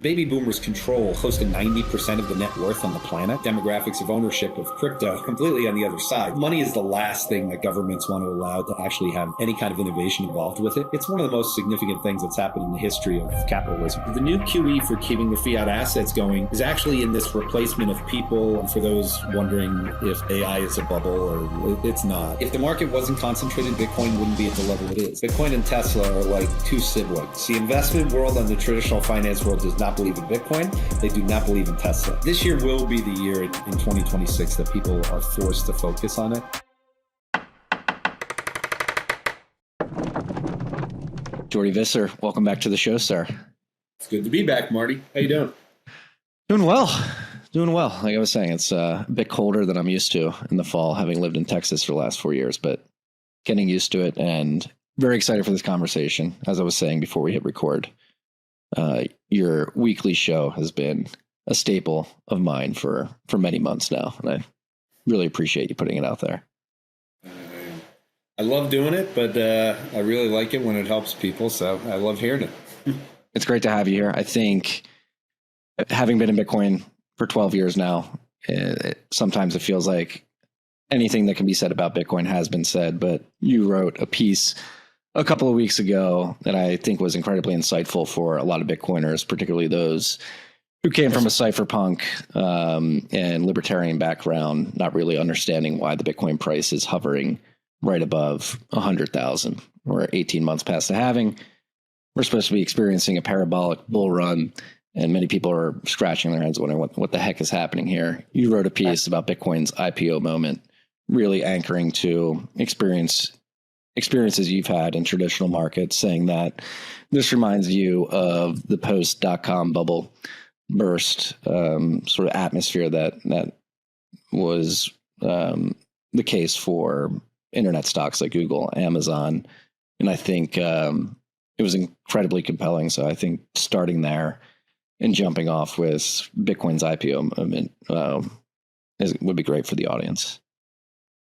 Baby boomers control close to 90% of the net worth on the planet. Demographics of ownership of crypto completely on the other side. Money is the last thing that governments want to allow to actually have any kind of innovation involved with it. It's one of the most significant things that's happened in the history of capitalism. The new QE for keeping the fiat assets going is actually in this replacement of people. And for those wondering if AI is a bubble or it's not, if the market wasn't concentrated, Bitcoin wouldn't be at the level it is. Bitcoin and Tesla are like two siblings. The investment world and the traditional finance world does not believe in Bitcoin. They do not believe in Tesla. This year will be the year in 2026 that people are forced to focus on it. Jordi Visser, welcome back to the show, sir. It's good to be back, Marty. How you doing? Doing well. Doing well. Like I was saying, it's a bit colder than I'm used to in the fall, having lived in Texas for the last 4 years, but getting used to it and very excited for this conversation. As I was saying before we hit record, your weekly show has been a staple of mine for many months now, and I really appreciate you putting it out there. I love doing it, but I really like it when it helps people, so I love hearing it. It's great to have you here. I think having been in Bitcoin for 12 years now, sometimes it feels like anything that can be said about Bitcoin has been said, but you wrote a piece a couple of weeks ago that I think was incredibly insightful for a lot of Bitcoiners, particularly those who came from a cypherpunk and libertarian background, not really understanding why the Bitcoin price is hovering right above 100,000. We're 18 months past the halving. We're supposed to be experiencing a parabolic bull run, and many people are scratching their heads wondering what the heck is happening here. You wrote a piece about Bitcoin's IPO moment, really anchoring to experiences you've had in traditional markets, saying that this reminds you of the post-dot-com bubble burst sort of atmosphere that was the case for internet stocks like Google, Amazon. And I think it was incredibly compelling. So I think starting there and jumping off with Bitcoin's IPO moment would be great for the audience.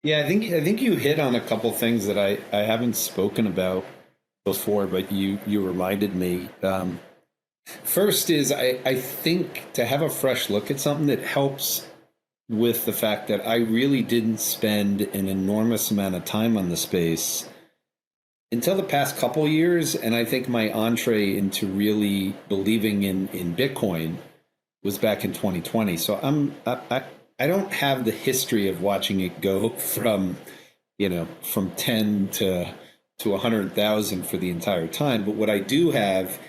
Yeah, I think you hit on a couple things that I haven't spoken about before, but you reminded me. First is I think to have a fresh look at something that helps with the fact that I really didn't spend an enormous amount of time on the space until the past couple of years, and I think my entree into really believing in Bitcoin was back in 2020. So I don't have the history of watching it go from 10 to 100,000 for the entire time. But what I do have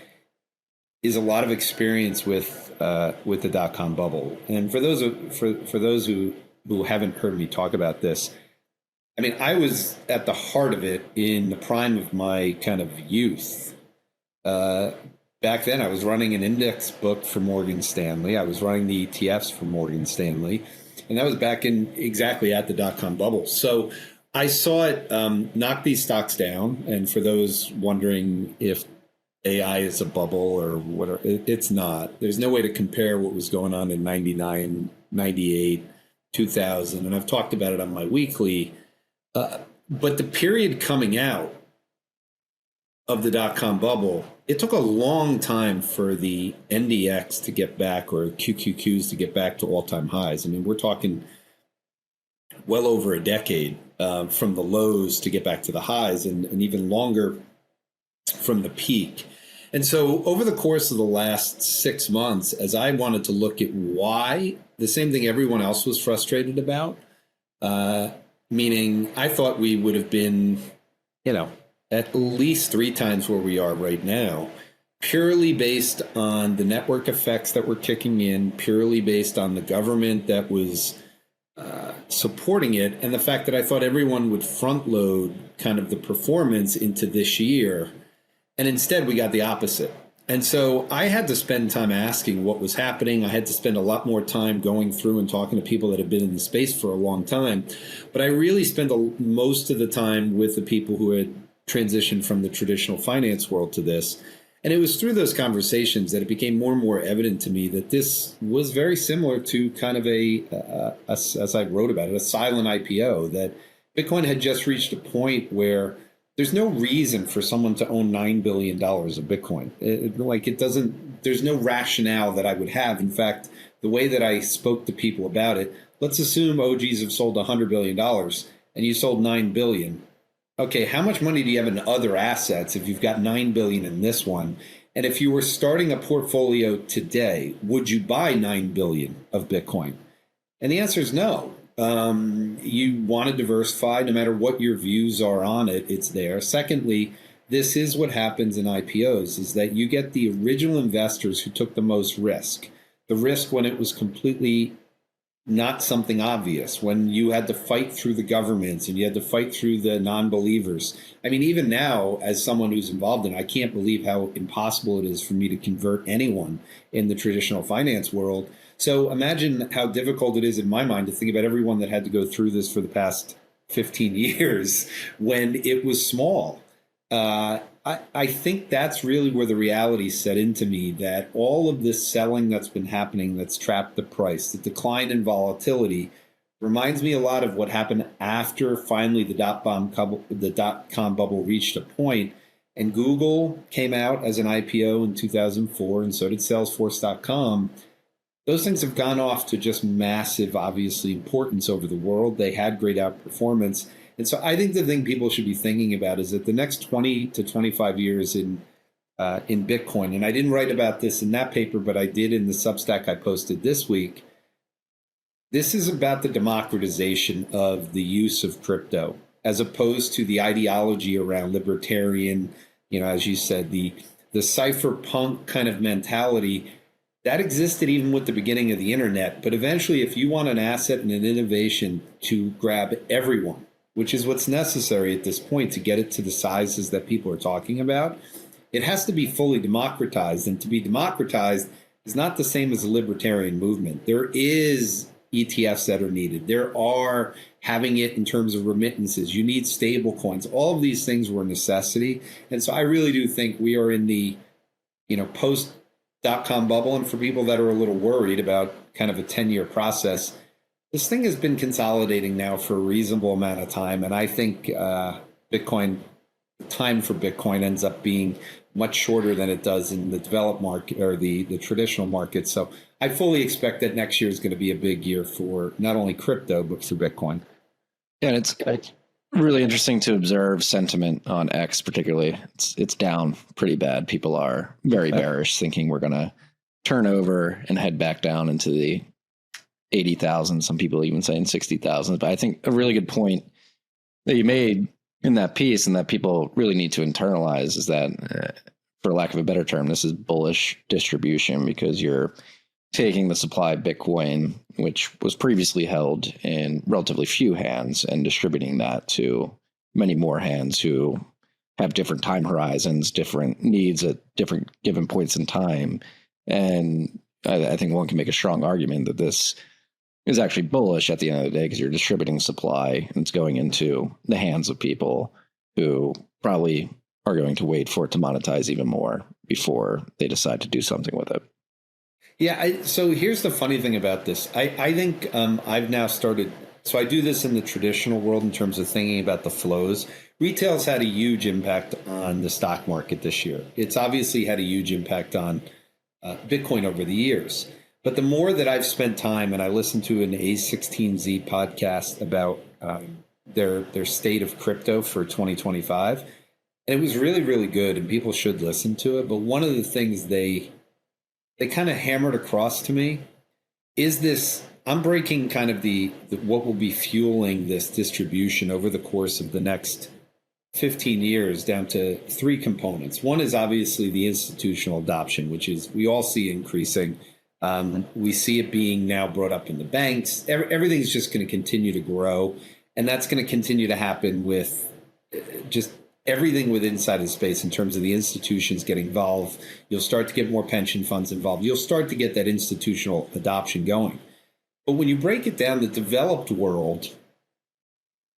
is a lot of experience with the dot-com bubble. And for those who haven't heard me talk about this, I mean, I was at the heart of it in the prime of my kind of youth. Back then, I was running an index book for Morgan Stanley. I was running the ETFs for Morgan Stanley. And that was back in exactly at the dot-com bubble. So I saw it knock these stocks down. And for those wondering if AI is a bubble or whatever, it's not. There's no way to compare what was going on in 99, 98, 2000. And I've talked about it on my weekly. But the period coming out of the dot-com bubble, it took a long time for the NDX to get back, or QQQs to get back to all-time highs. I mean, we're talking well over a decade from the lows to get back to the highs, and even longer from the peak. And so over the course of the last 6 months, as I wanted to look at why, the same thing everyone else was frustrated about, meaning I thought we would have been, at least 3 times where we are right now, purely based on the network effects that were kicking in, purely based on the government that was supporting it, and the fact that I thought everyone would front load kind of the performance into this year. And instead, we got the opposite. And so I had to spend time asking what was happening. I had to spend a lot more time going through and talking to people that have been in the space for a long time. But I really spent most of the time with the people who had transitioned from the traditional finance world to this. And it was through those conversations that it became more and more evident to me that this was very similar to kind of as I wrote about it, a silent IPO, that Bitcoin had just reached a point where there's no reason for someone to own $9 billion of Bitcoin. There's no rationale that I would have. In fact, the way that I spoke to people about it, let's assume OGs have sold $100 billion and you sold $9 billion. Okay, how much money do you have in other assets if you've got $9 billion in this one? And if you were starting a portfolio today, would you buy $9 billion of Bitcoin? And the answer is no. You want to diversify no matter what your views are on it. It's there. Secondly, this is what happens in IPOs, is that you get the original investors who took the most risk. The risk when it was completely not something obvious, when you had to fight through the governments and you had to fight through the non-believers. I mean, even now, as someone who's involved in it, I can't believe how impossible it is for me to convert anyone in the traditional finance world. So imagine how difficult it is in my mind to think about everyone that had to go through this for the past 15 years when it was small. I think that's really where the reality set into me, that all of this selling that's been happening that's trapped the price, the decline in volatility, reminds me a lot of what happened after finally the dot-com bubble reached a point, and Google came out as an IPO in 2004, and so did Salesforce.com. Those things have gone off to just massive, obviously, importance over the world. They had great outperformance. And so I think the thing people should be thinking about is that the next 20 to 25 years in Bitcoin, and I didn't write about this in that paper, but I did in the Substack I posted this week, this is about the democratization of the use of crypto, as opposed to the ideology around libertarian, as you said, the cypherpunk kind of mentality. That existed even with the beginning of the internet. But eventually, if you want an asset and an innovation to grab everyone, which is what's necessary at this point to get it to the sizes that people are talking about, it has to be fully democratized. And to be democratized is not the same as a libertarian movement. There is ETFs that are needed. There are having it in terms of remittances. You need stablecoins. All of these things were a necessity. And so I really do think we are in the, post-dot-com bubble. And for people that are a little worried about kind of a 10-year process, this thing has been consolidating now for a reasonable amount of time. And I think Bitcoin, the time for Bitcoin ends up being much shorter than it does in the developed market or the traditional market. So I fully expect that next year is going to be a big year for not only crypto, but for Bitcoin. Yeah, and it's really interesting to observe sentiment on X, particularly. It's down pretty bad. People are very bearish, thinking we're going to turn over and head back down into the 80,000. Some people even saying 60,000. But I think a really good point that you made in that piece, and that people really need to internalize, is that, for lack of a better term, this is bullish distribution, because you're taking the supply of Bitcoin, which was previously held in relatively few hands, and distributing that to many more hands who have different time horizons, different needs at different given points in time. And I think one can make a strong argument that this is actually bullish at the end of the day, because you're distributing supply and it's going into the hands of people who probably are going to wait for it to monetize even more before they decide to do something with it. Yeah. So here's the funny thing about this. I think I've now started. So I do this in the traditional world in terms of thinking about the flows. Retail's had a huge impact on the stock market this year. It's obviously had a huge impact on Bitcoin over the years. But the more that I've spent time, and I listened to an A16Z podcast about their state of crypto for 2025, and it was really, really good, and people should listen to it. But one of the things they kind of hammered across to me is this: I'm breaking kind of the what will be fueling this distribution over the course of the next 15 years down to three components. One is obviously the institutional adoption, which is we all see increasing. We see it being now brought up in the banks. Everything's just going to continue to grow. And that's going to continue to happen with just everything within inside of space in terms of the institutions getting involved. You'll start to get more pension funds involved. You'll start to get that institutional adoption going. But when you break it down, the developed world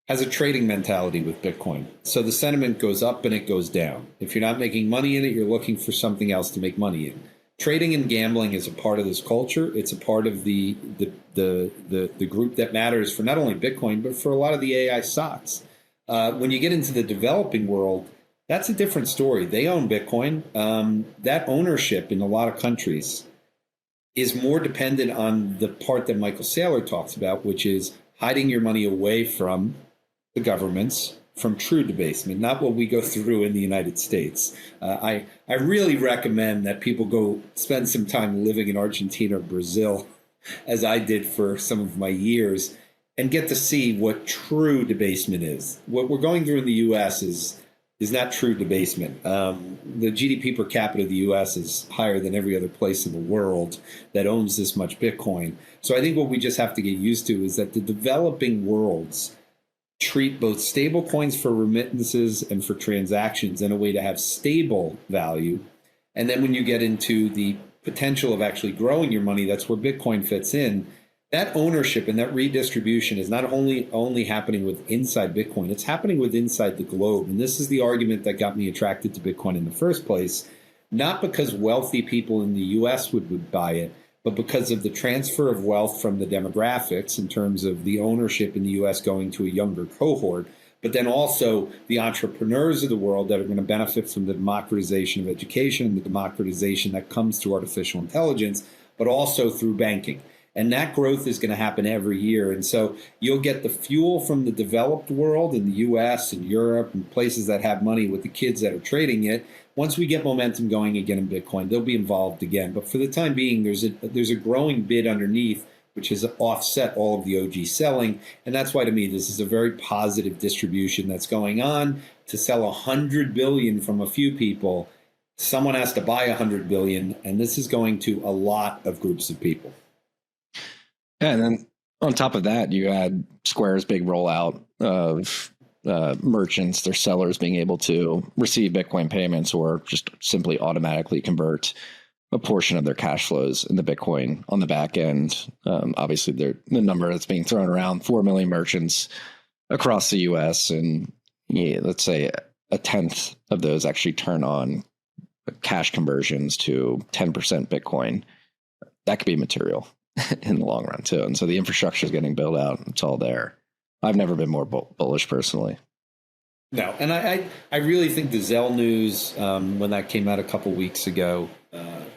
has a trading mentality with Bitcoin. So the sentiment goes up and it goes down. If you're not making money in it, you're looking for something else to make money in. Trading and gambling is a part of this culture. It's a part of the group that matters for not only Bitcoin, but for a lot of the AI stocks. When you get into the developing world, that's a different story. They own Bitcoin. That ownership in a lot of countries is more dependent on the part that Michael Saylor talks about, which is hiding your money away from the governments, from true debasement, not what we go through in the United States. I really recommend that people go spend some time living in Argentina or Brazil, as I did for some of my years, and get to see what true debasement is. What we're going through in the U.S. is not true debasement. The GDP per capita of the U.S. is higher than every other place in the world that owns this much Bitcoin. So I think what we just have to get used to is that the developing worlds treat both stable coins for remittances and for transactions in a way to have stable value. And then when you get into the potential of actually growing your money, that's where Bitcoin fits in. That ownership and that redistribution is not only happening with inside Bitcoin, it's happening with inside the globe. And this is the argument that got me attracted to Bitcoin in the first place, not because wealthy people in the US would buy it, but because of the transfer of wealth from the demographics in terms of the ownership in the US going to a younger cohort, but then also the entrepreneurs of the world that are going to benefit from the democratization of education and the democratization that comes through artificial intelligence, but also through banking. And that growth is going to happen every year. And so you'll get the fuel from the developed world in the US and Europe and places that have money with the kids that are trading it. Once we get momentum going again in Bitcoin, they'll be involved again. But for the time being, there's a growing bid underneath, which has offset all of the OG selling. And that's why, to me, this is a very positive distribution that's going on. To sell 100 billion from a few people, someone has to buy 100 billion. And this is going to a lot of groups of people. Yeah, and then on top of that, you add Square's big rollout of merchants, their sellers being able to receive Bitcoin payments or just simply automatically convert a portion of their cash flows into Bitcoin on the back end. Obviously, the number that's being thrown around, 4 million merchants across the U.S., and let's say a tenth of those actually turn on cash conversions to 10% Bitcoin. That could be material in the long run too. And so the infrastructure is getting built out. It's all there. I've never been more bullish personally. No, and I really think the Zelle news, when that came out a couple weeks ago,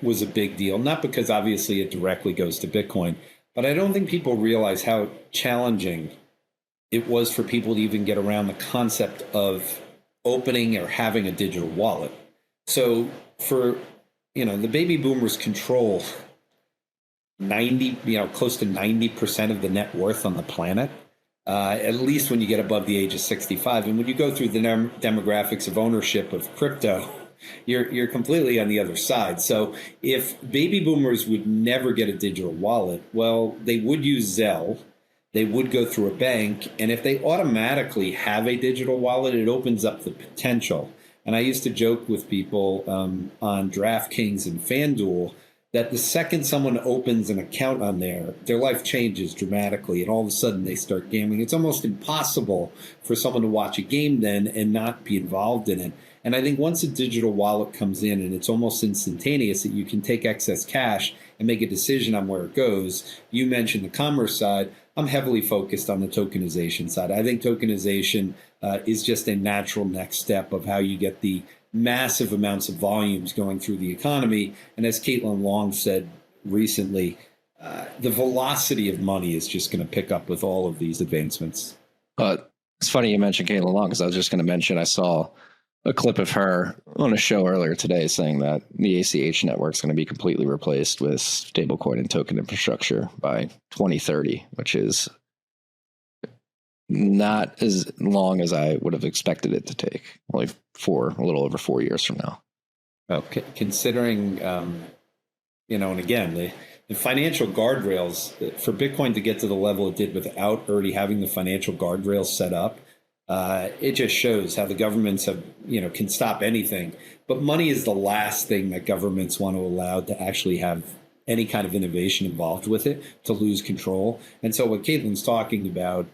was a big deal. Not because obviously it directly goes to Bitcoin, but I don't think people realize how challenging it was for people to even get around the concept of opening or having a digital wallet. So for, the baby boomers control 90, close to 90% of the net worth on the planet, at least when you get above the age of 65. And when you go through the demographics of ownership of crypto, you're completely on the other side. So if baby boomers would never get a digital wallet, well, they would use Zelle. They would go through a bank. And if they automatically have a digital wallet, it opens up the potential. And I used to joke with people on DraftKings and FanDuel that the second someone opens an account on there, their life changes dramatically, and all of a sudden they start gambling. It's almost impossible for someone to watch a game then and not be involved in it. And I think once a digital wallet comes in and it's almost instantaneous that you can take excess cash and make a decision on where it goes. You mentioned the commerce side. I'm heavily focused on the tokenization side. I think tokenization is just a natural next step of how you get the massive amounts of volumes going through the economy. And as Caitlin Long said recently, the velocity of money is just going to pick up with all of these advancements. It's funny you mentioned Caitlin Long, because I was just going to mention I saw a clip of her on a show earlier today saying that the ACH network is going to be completely replaced with stablecoin and token infrastructure by 2030, which is not as long as I would have expected it to take. Only a little over 4 years from now. Okay, considering, and again, the financial guardrails for Bitcoin to get to the level it did without already having the financial guardrails set up, it just shows how the governments can stop anything. But money is the last thing that governments want to allow to actually have any kind of innovation involved with it, to lose control. And so what Caitlin's talking about,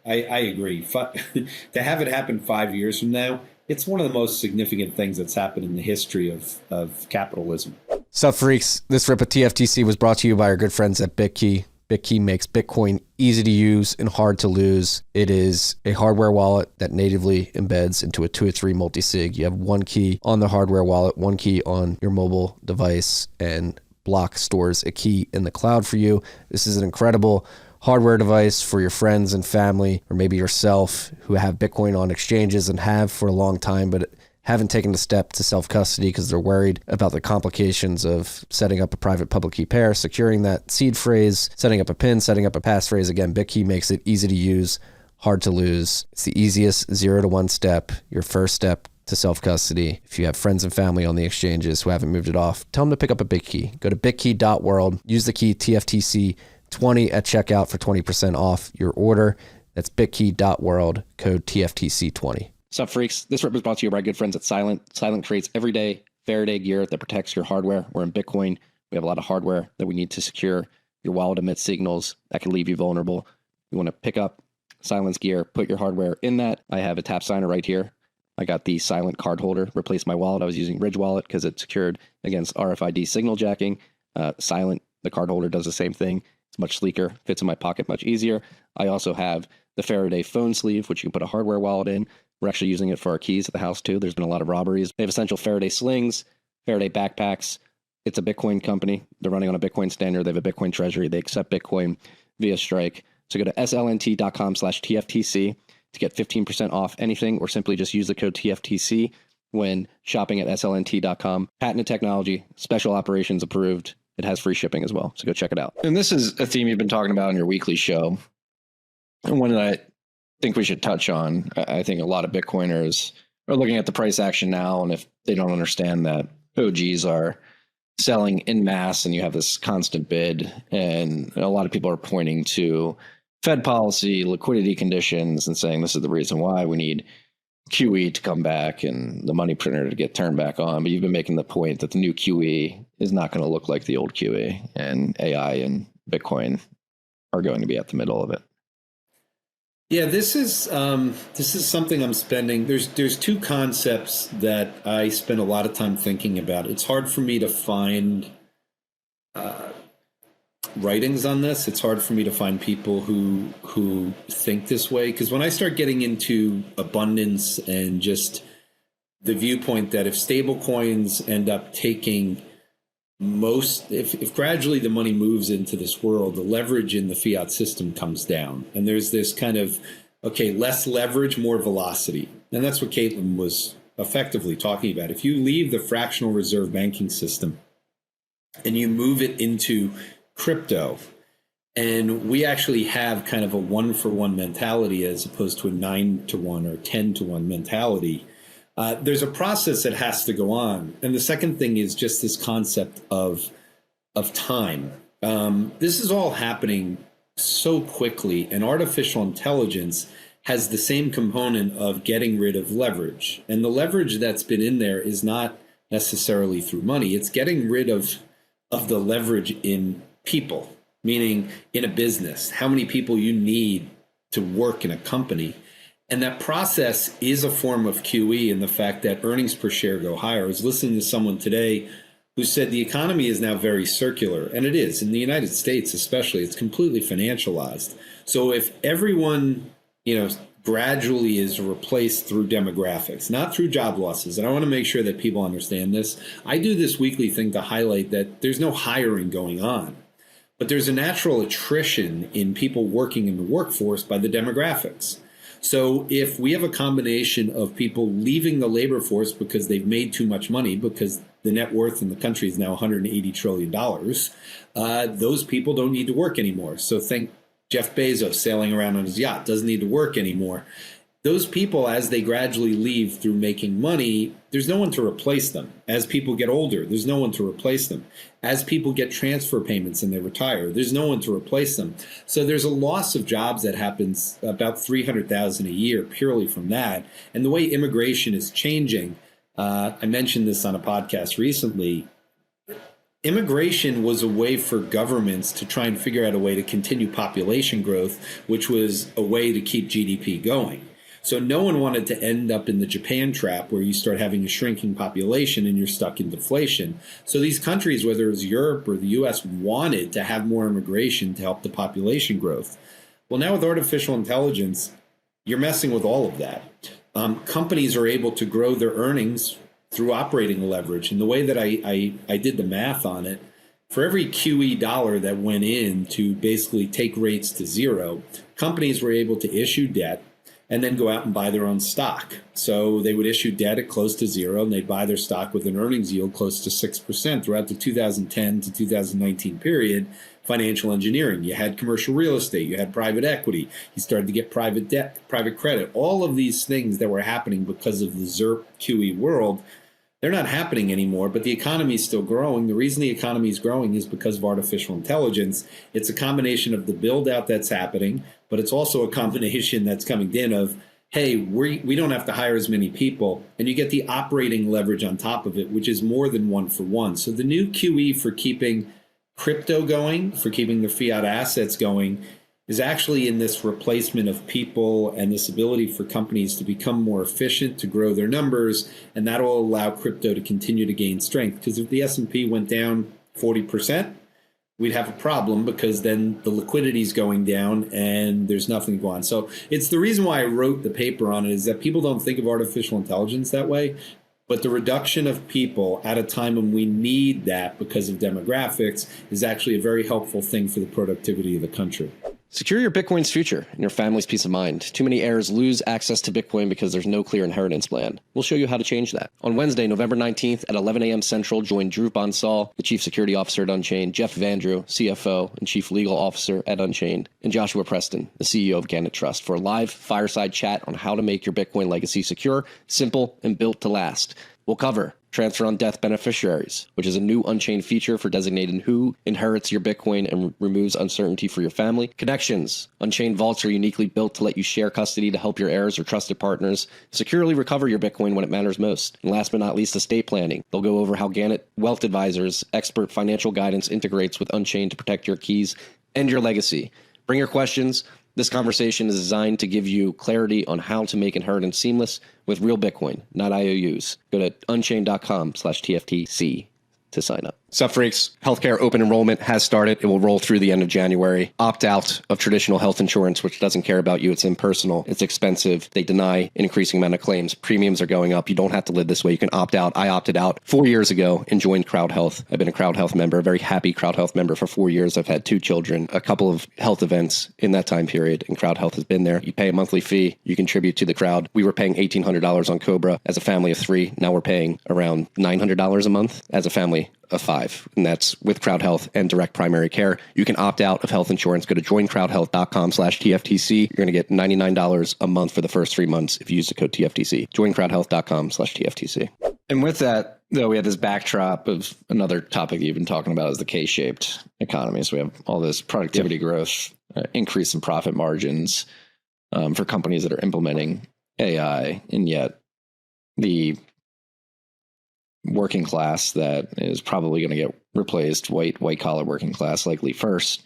I agree. To have it happen 5 years from now, it's one of the most significant things that's happened in the history of capitalism. Sup, freaks? This rip of TFTC was brought to you by our good friends at Bitkey. Bitkey makes Bitcoin easy to use and hard to lose. It is a hardware wallet that natively embeds into a 2 or 3 multi-sig. You have one key on the hardware wallet, one key on your mobile device, and Block stores a key in the cloud for you. This is an incredible hardware device for your friends and family, or maybe yourself, who have Bitcoin on exchanges and have for a long time, but haven't taken the step to self-custody because they're worried about the complications of setting up a private public key pair, securing that seed phrase, setting up a PIN, setting up a passphrase. Again, Bitkey makes it easy to use, hard to lose. It's the easiest 0 to 1 step, your first step to self-custody. If you have friends and family on the exchanges who haven't moved it off, tell them to pick up a Bitkey. Go to bitkey.world, use the key TFTC20 at checkout for 20% off your order. That's bitkey.world, code TFTC20. Sup, freaks? This rip is brought to you by our good friends at Silent. Silent creates everyday Faraday gear that protects your hardware. We're in Bitcoin. We have a lot of hardware that we need to secure. Your wallet emits signals that can leave you vulnerable. You want to pick up Silent's gear, put your hardware in that. I have a tap signer right here. I got the Silent card holder, replaced my wallet. I was using Ridge Wallet because it's secured against RFID signal jacking. Silent, the card holder, does the same thing. It's much sleeker, fits in my pocket much easier. I also have the Faraday phone sleeve, which you can put a hardware wallet in. We're actually using it for our keys at the house too. There's been a lot of robberies. They have essential Faraday slings, Faraday backpacks. It's a Bitcoin company. They're running on a Bitcoin standard. They have a Bitcoin treasury. They accept Bitcoin via Strike. So go to slnt.com/TFTC to get 15% off anything, or simply just use the code TFTC when shopping at slnt.com. Patented technology, special operations approved. It has free shipping as well. So go check it out. And this is a theme you've been talking about on your weekly show, and one that I think we should touch on. I think a lot of Bitcoiners are looking at the price action now, and if they don't understand that OGs are selling in mass and you have this constant bid, and a lot of people are pointing to Fed policy, liquidity conditions, and saying this is the reason why we need QE to come back and the money printer to get turned back on. But you've been making the point that the new QE is not going to look like the old QE, and AI and Bitcoin are going to be at the middle of it. Yeah, this is something I'm spending. There's two concepts that I spend a lot of time thinking about. It's hard for me to find writings on this. It's hard for me to find people who think this way, because when I start getting into abundance and just the viewpoint that if stablecoins end up taking if gradually the money moves into this world, the leverage in the fiat system comes down. And there's this kind of, okay, less leverage, more velocity. And that's what Caitlin was effectively talking about. If you leave the fractional reserve banking system and you move it into crypto, and we actually have kind of a 1-for-1 mentality as opposed to a 9-to-1 or 10-to-1 mentality, there's a process that has to go on. And the second thing is just this concept of time. This is all happening so quickly, and artificial intelligence has the same component of getting rid of leverage. And the leverage that's been in there is not necessarily through money. It's getting rid of the leverage in people, meaning in a business, how many people you need to work in a company. And that process is a form of QE in the fact that earnings per share go higher. I was listening to someone today who said the economy is now very circular, and it is. In the United States especially, it's completely financialized. So if everyone, gradually is replaced through demographics, not through job losses, and I want to make sure that people understand this. I do this weekly thing to highlight that there's no hiring going on, but there's a natural attrition in people working in the workforce by the demographics. So if we have a combination of people leaving the labor force because they've made too much money, because the net worth in the country is now $180 trillion, those people don't need to work anymore. So think Jeff Bezos sailing around on his yacht, doesn't need to work anymore. Those people, as they gradually leave through making money, there's no one to replace them. As people get older, there's no one to replace them. As people get transfer payments and they retire, there's no one to replace them. So there's a loss of jobs that happens about 300,000 a year purely from that. And the way immigration is changing, I mentioned this on a podcast recently, immigration was a way for governments to try and figure out a way to continue population growth, which was a way to keep GDP going. So no one wanted to end up in the Japan trap where you start having a shrinking population and you're stuck in deflation. So these countries, whether it was Europe or the US, wanted to have more immigration to help the population growth. Well, now with artificial intelligence, you're messing with all of that. Companies are able to grow their earnings through operating leverage. And the way that I did the math on it, for every QE dollar that went in to basically take rates to zero, companies were able to issue debt and then go out and buy their own stock. So they would issue debt at close to zero, and they'd buy their stock with an earnings yield close to 6% throughout the 2010 to 2019 period. Financial engineering, you had commercial real estate, you had private equity, you started to get private debt, private credit, all of these things that were happening because of the ZERP QE world. They're not happening anymore, but the economy is still growing. The reason the economy is growing is because of artificial intelligence. It's a combination of the build out that's happening, but it's also a combination that's coming in of, hey, we don't have to hire as many people, and you get the operating leverage on top of it, which is more than one for one. So the new QE for keeping crypto going, for keeping the fiat assets going, is actually in this replacement of people and this ability for companies to become more efficient, to grow their numbers, and that will allow crypto to continue to gain strength. Because if the S&P went down 40%, we'd have a problem, because then the liquidity is going down and there's nothing to go on. So it's the reason why I wrote the paper on it, is that people don't think of artificial intelligence that way. But the reduction of people at a time when we need that because of demographics is actually a very helpful thing for the productivity of the country. Secure your Bitcoin's future and your family's peace of mind. Too many heirs lose access to Bitcoin because there's no clear inheritance plan. We'll show you how to change that. On Wednesday, November 19th at 11 a.m. Central, join Drew Bonsall, the Chief Security Officer at Unchained, Jeff Vandrew, CFO and Chief Legal Officer at Unchained, and Joshua Preston, the CEO of Gannett Trust, for a live fireside chat on how to make your Bitcoin legacy secure, simple, and built to last. We'll cover transfer on death beneficiaries, which is a new Unchained feature for designating who inherits your Bitcoin and removes uncertainty for your family. Connections. Unchained vaults are uniquely built to let you share custody to help your heirs or trusted partners securely recover your Bitcoin when it matters most. And last but not least, estate planning. They'll go over how Gannett Wealth Advisors' expert financial guidance integrates with Unchained to protect your keys and your legacy. Bring your questions. This conversation is designed to give you clarity on how to make inheritance seamless with real Bitcoin, not IOUs. Go to unchained.com/TFTC to sign up. Sup freaks, healthcare open enrollment has started. It will roll through the end of January. Opt out of traditional health insurance, which doesn't care about you. It's impersonal. It's expensive. They deny an increasing amount of claims. Premiums are going up. You don't have to live this way. You can opt out. I opted out 4 years ago and joined CrowdHealth. I've been a CrowdHealth member, a very happy CrowdHealth member for 4 years. I've had 2 children, a couple of health events in that time period, and CrowdHealth has been there. You pay a monthly fee. You contribute to the crowd. We were paying $1,800 on Cobra as a family of 3. Now we're paying around $900 a month as a family of 5. And that's with CrowdHealth and direct primary care. You can opt out of health insurance. Go to joincrowdhealth.com/TFTC. You're going to get $99 a month for the first 3 months if you use the code TFTC. Joincrowdhealth.com/TFTC. And with that, though, we have this backdrop of another topic that you've been talking about, is the K-shaped economy. So we have all this productivity growth, increase in profit margins for companies that are implementing AI, and yet the working class that is probably going to get replaced, white collar working class, likely first,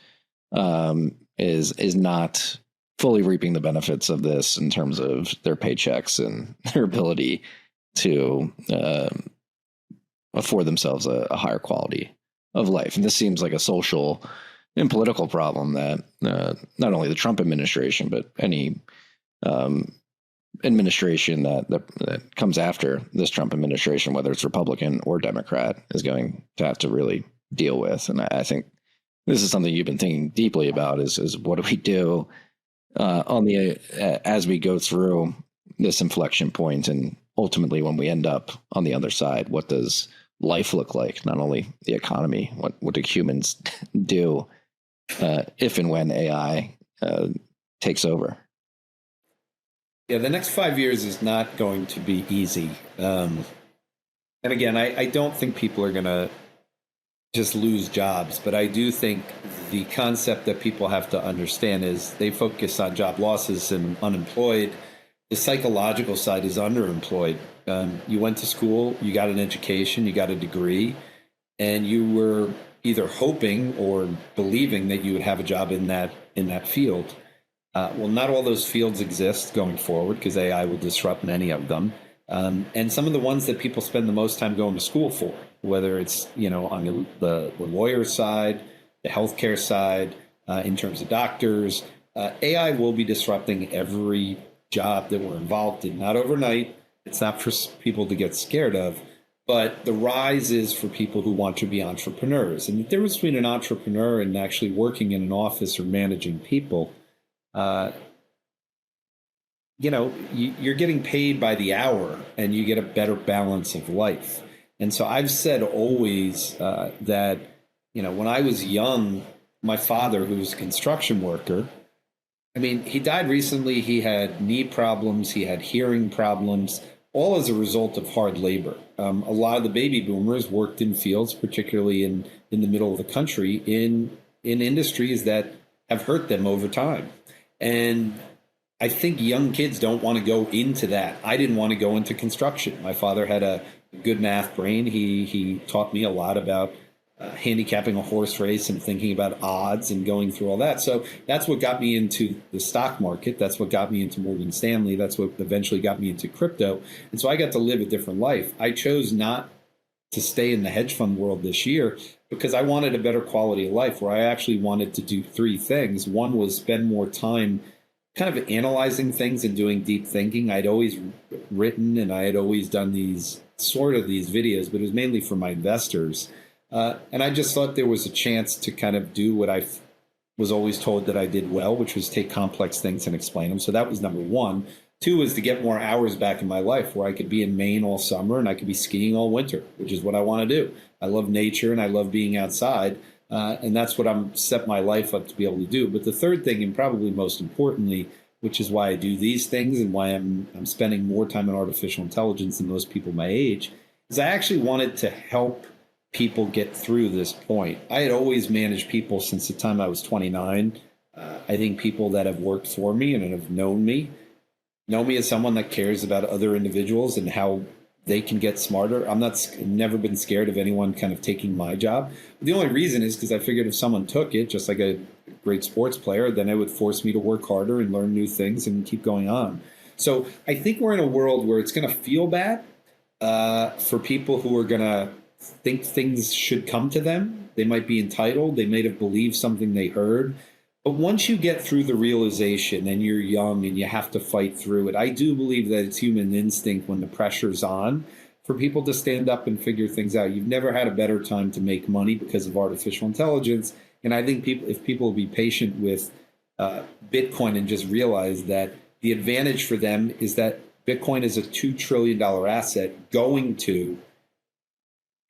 is not fully reaping the benefits of this in terms of their paychecks and their ability to afford themselves a higher quality of life. And this seems like a social and political problem that not only the Trump administration, but any administration that comes after this Trump administration, whether it's Republican or Democrat, is going to have to really deal with. And I think this is something you've been thinking deeply about, is what do we do as we go through this inflection point, and ultimately when we end up on the other side, what does life look like? Not only the economy, what do humans do if and when AI takes over? Yeah, the next 5 years is not going to be easy. And again, I don't think people are going to just lose jobs, but I do think the concept that people have to understand is they focus on job losses and unemployed. The psychological side is underemployed. You went to school, you got an education, you got a degree, and you were either hoping or believing that you would have a job in that field. Well, not all those fields exist going forward because AI will disrupt many of them. And some of the ones that people spend the most time going to school for, whether it's, on the lawyer side, the healthcare side, in terms of doctors, AI will be disrupting every job that we're involved in. Not overnight. It's not for people to get scared of, but the rise is for people who want to be entrepreneurs. And the difference between an entrepreneur and actually working in an office or managing people, you're getting paid by the hour and you get a better balance of life. And so I've said always that, when I was young, my father, who was a construction worker, he died recently. He had knee problems. He had hearing problems, all as a result of hard labor. A lot of the baby boomers worked in fields, particularly in the middle of the country, in industries that have hurt them over time. And I think young kids don't want to go into that. I didn't want to go into construction. My father had a good math brain. He taught me a lot about handicapping a horse race and thinking about odds and going through all that. So that's what got me into the stock market. That's what got me into Morgan Stanley. That's what eventually got me into crypto. And so I got to live a different life. I chose not to stay in the hedge fund world this year because I wanted a better quality of life, where I actually wanted to do three things. One was spend more time kind of analyzing things and doing deep thinking. I'd always written and I had always done these videos, but it was mainly for my investors. And I just thought there was a chance to kind of do what I was always told that I did well, which was take complex things and explain them. So that was number one. Two is to get more hours back in my life, where I could be in Maine all summer and I could be skiing all winter, which is what I want to do. I love nature and I love being outside. And that's what I'm set my life up to be able to do. But the third thing, and probably most importantly, which is why I do these things and why I'm spending more time in artificial intelligence than most people my age, is I actually wanted to help people get through this point. I had always managed people since the time I was 29. I think people that have worked for me and have known me as someone that cares about other individuals and how they can get smarter. Never been scared of anyone kind of taking my job. The only reason is because I figured if someone took it, just like a great sports player, then it would force me to work harder and learn new things and keep going on. So I think we're in a world where it's going to feel bad for people who are going to think things should come to them. They might be entitled. They might have believed something they heard. But once you get through the realization and you're young and you have to fight through it, I do believe that it's human instinct when the pressure's on for people to stand up and figure things out. You've never had a better time to make money because of artificial intelligence. And I think if people will be patient with Bitcoin and just realize that the advantage for them is that Bitcoin is a $2 trillion asset going to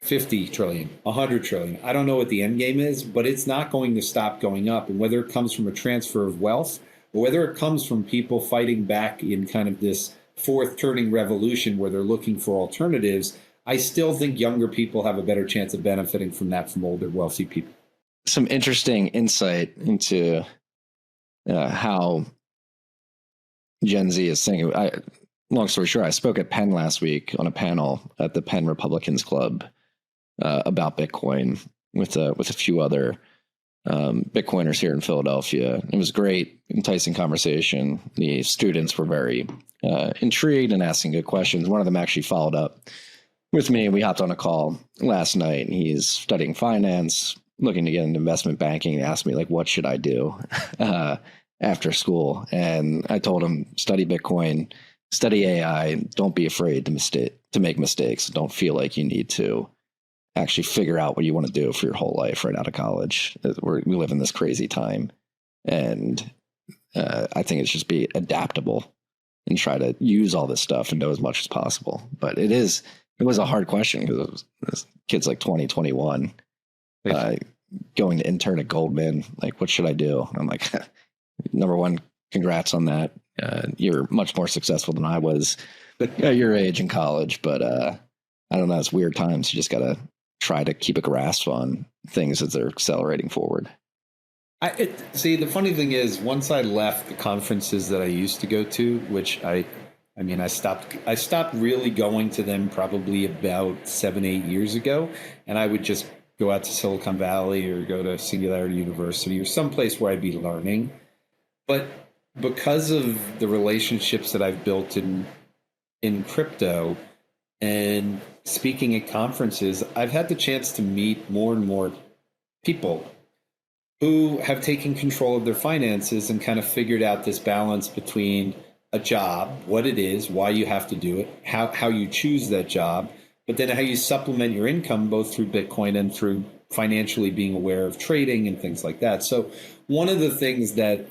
50 trillion, 100 trillion. I don't know what the end game is, but it's not going to stop going up. And whether it comes from a transfer of wealth or whether it comes from people fighting back in kind of this fourth turning revolution where they're looking for alternatives, I still think younger people have a better chance of benefiting from that from older wealthy people. Some interesting insight into how Gen Z is thinking. Long story short, I spoke at Penn last week on a panel at the Penn Republicans Club about Bitcoin with a few other Bitcoiners here in Philadelphia. It was great, enticing conversation. The students were very intrigued and asking good questions. One of them actually followed up with me. We hopped on a call last night. He's studying finance, looking to get into investment banking. He asked me, like, what should I do after school? And I told him, study Bitcoin, study AI. Don't be afraid to make mistakes. Don't feel like you need to actually figure out what you want to do for your whole life right out of college. We live in this crazy time. And I think it's just be adaptable and try to use all this stuff and know as much as possible. But it was a hard question because this kid's like 20, 21, going to intern at Goldman. Like, what should I do? I'm like, number one, congrats on that. You're much more successful than I was at your age in college. But I don't know, it's weird times. You just got to try to keep a grasp on things as they're accelerating forward. See, the funny thing is, once I left the conferences that I used to go to, which I stopped really going to them probably about 7-8 years ago. And I would just go out to Silicon Valley or go to Singularity University or someplace where I'd be learning. But because of the relationships that I've built in crypto and speaking at conferences, I've had the chance to meet more and more people who have taken control of their finances and kind of figured out this balance between a job, what it is, why you have to do it, how you choose that job, but then how you supplement your income both through Bitcoin and through financially being aware of trading and things like that. So one of the things that,